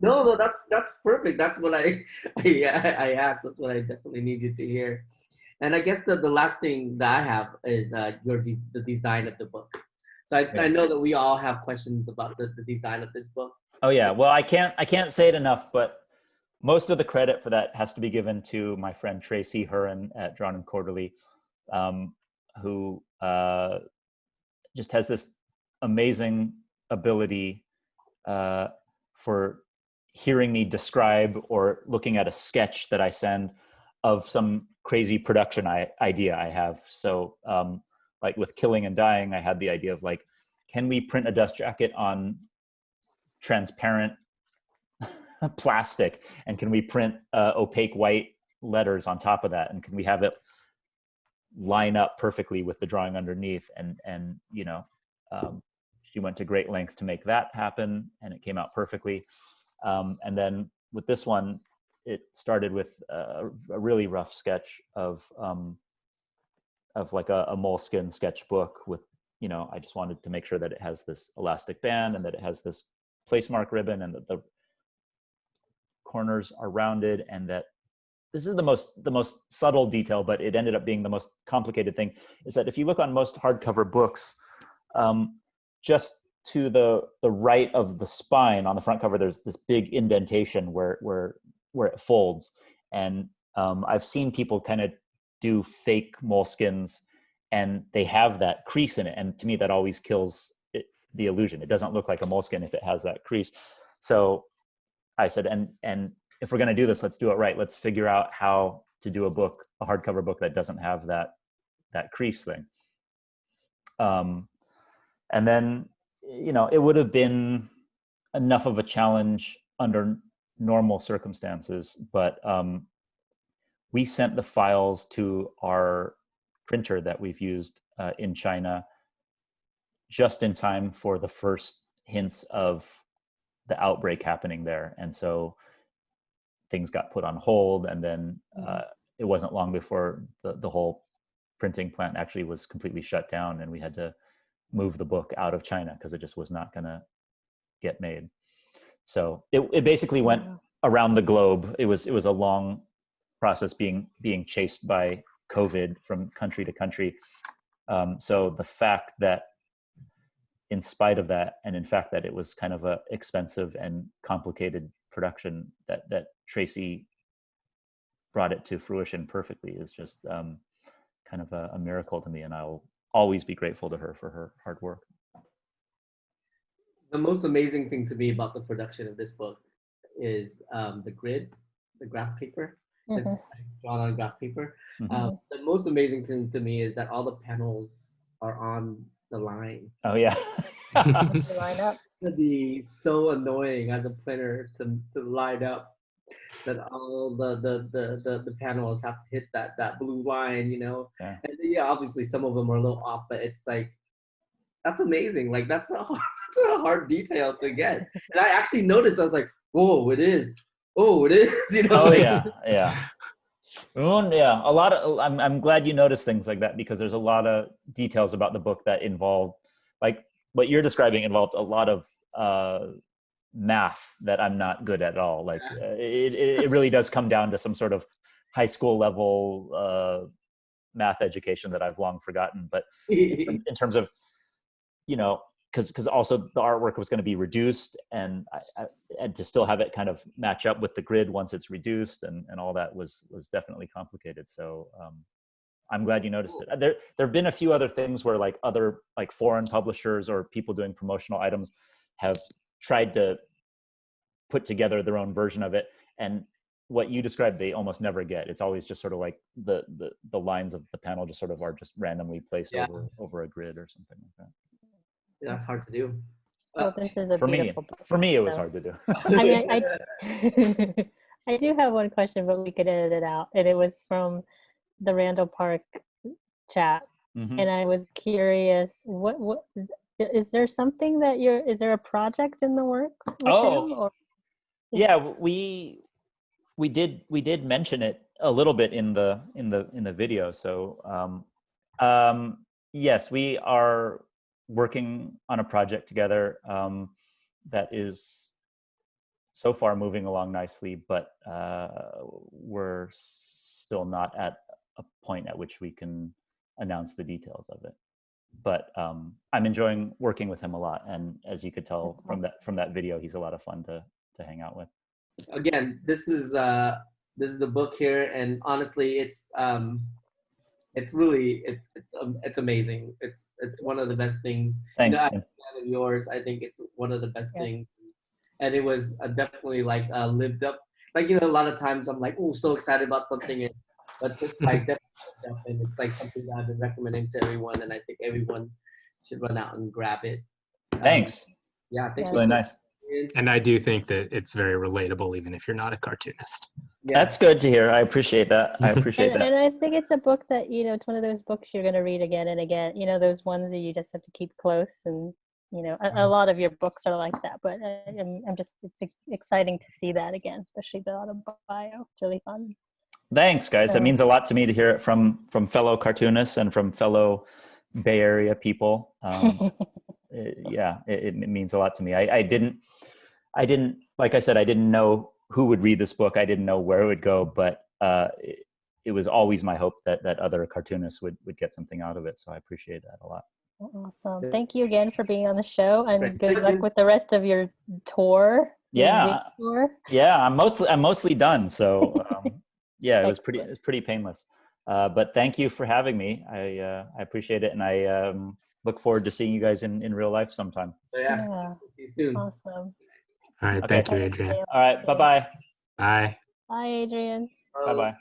S2: No, that's perfect. That's what I asked. That's what I definitely needed to hear. And I guess the last thing that I have is the design of the book. So I know that we all have questions about the design of this book.
S4: Oh yeah. Well, I can't say it enough, but most of the credit for that has to be given to my friend Tracy Huron at Drawn and Quarterly, who just has this amazing ability for hearing me describe or looking at a sketch that I send of some crazy production idea I have. So like with Killing and Dying, I had the idea of like, can we print a dust jacket on transparent plastic, and can we print opaque white letters on top of that, and can we have it line up perfectly with the drawing underneath? And you know, she went to great lengths to make that happen, and it came out perfectly. And then with this one, it started with a really rough sketch of like a moleskin sketchbook with, you know, I just wanted to make sure that it has this elastic band and that it has this place mark ribbon and that the corners are rounded, and that this is the most subtle detail, but it ended up being the most complicated thing, is that if you look on most hardcover books, just to the right of the spine on the front cover, there's this big indentation where it folds. And I've seen people kind of do fake moleskins and they have that crease in it. And to me, that always kills the illusion. It doesn't look like a moleskin if it has that crease. So I said, and if we're going to do this, let's do it right. Let's figure out how to do a hardcover book that doesn't have that crease thing. And then, you know, it would have been enough of a challenge under normal circumstances, but we sent the files to our printer that we've used in China just in time for the first hints of the outbreak happening there. And so things got put on hold, and then it wasn't long before the whole printing plant actually was completely shut down, and we had to move the book out of China because it just was not going to get made. So it basically went around the globe. It was a long process being chased by COVID from country to country. So the fact that in spite of that, and in fact that it was kind of a expensive and complicated production, that Tracy brought it to fruition perfectly is just kind of a miracle to me, and I'll always be grateful to her for her hard work.
S2: The most amazing thing to me about the production of this book is the grid, the graph paper. It's drawn on graph paper. The most amazing thing to me is that all the panels are on the line.
S4: Oh yeah.
S1: Line up.
S2: It'd be so annoying as a printer to line up that all the panels have to hit that blue line, you know.
S4: Yeah.
S2: And yeah, obviously some of them are a little off, but it's like, that's amazing. Like that's a hard detail to get. And I actually noticed, I was like, whoa, it is. Oh, it is. You know.
S4: Oh
S2: like,
S4: yeah. Yeah. A lot of. I'm glad you noticed things like that, because there's a lot of details about the book that involve, like what you're describing, involved a lot of math that I'm not good at all. Like it really does come down to some sort of high school level math education that I've long forgotten. But in terms of, you know, because also the artwork was going to be reduced, and I had to still have it kind of match up with the grid once it's reduced, and all that was definitely complicated. So I'm glad you noticed it. There have been a few other things where like other like foreign publishers or people doing promotional items have tried to put together their own version of it, and what you described they almost never get. It's always just sort of like the lines of the panel just sort of are just randomly placed over a grid or something like that.
S2: That's hard to do.
S1: Well, this is a beautiful book.
S4: For me, it was hard to do.
S1: I mean, I do have one question, but we could edit it out. And it was from the Randall Park chat. And I was curious, what is there something that is there a project in the works with him? Or?
S4: Yeah, we did mention it a little bit in the video. So yes, we are working on a project together that is so far moving along nicely, but we're still not at a point at which we can announce the details of it. But I'm enjoying working with him a lot, and as you could tell from that video, he's a lot of fun to hang out with.
S2: Again, this is the book here, and honestly, it's really it's amazing. It's one of the best things.
S4: Thanks.
S2: You know, as a fan of yours, I think it's one of the best things, and it was definitely like lived up. Like, you know, a lot of times I'm like, oh, so excited about something, and but it's like that, and it's like something that I've been recommending to everyone, and I think everyone should run out and grab it.
S4: Thanks.
S2: Yeah, thank you.
S4: Really nice.
S3: And I do think that it's very relatable, even if you're not a cartoonist.
S2: Yeah.
S4: That's good to hear. I appreciate that. I appreciate that.
S1: And I think it's a book that, it's one of those books you're going to read again and again. Those ones that you just have to keep close. And, a lot of your books are like that. But it's exciting to see that again, especially the autobio. It's really fun.
S4: Thanks, guys. That means a lot to me to hear it from fellow cartoonists and from fellow Bay Area people. It means a lot to me. I didn't, like I said, I didn't know who would read this book. I didn't know where it would go, but it was always my hope that other cartoonists would get something out of it. So I appreciate that a lot.
S1: Awesome. Thank you again for being on the show, and good luck with the rest of your tour.
S4: Yeah.
S1: Tour.
S4: Yeah. I'm mostly done. So it was pretty painless. But thank you for having me. I appreciate it. And I look forward to seeing you guys in real life sometime.
S2: Yeah. See you soon.
S1: Awesome.
S3: All right. Thank you, Adrian.
S4: All right. Bye-bye.
S3: Bye.
S1: Bye, Adrian.
S4: Bye-bye.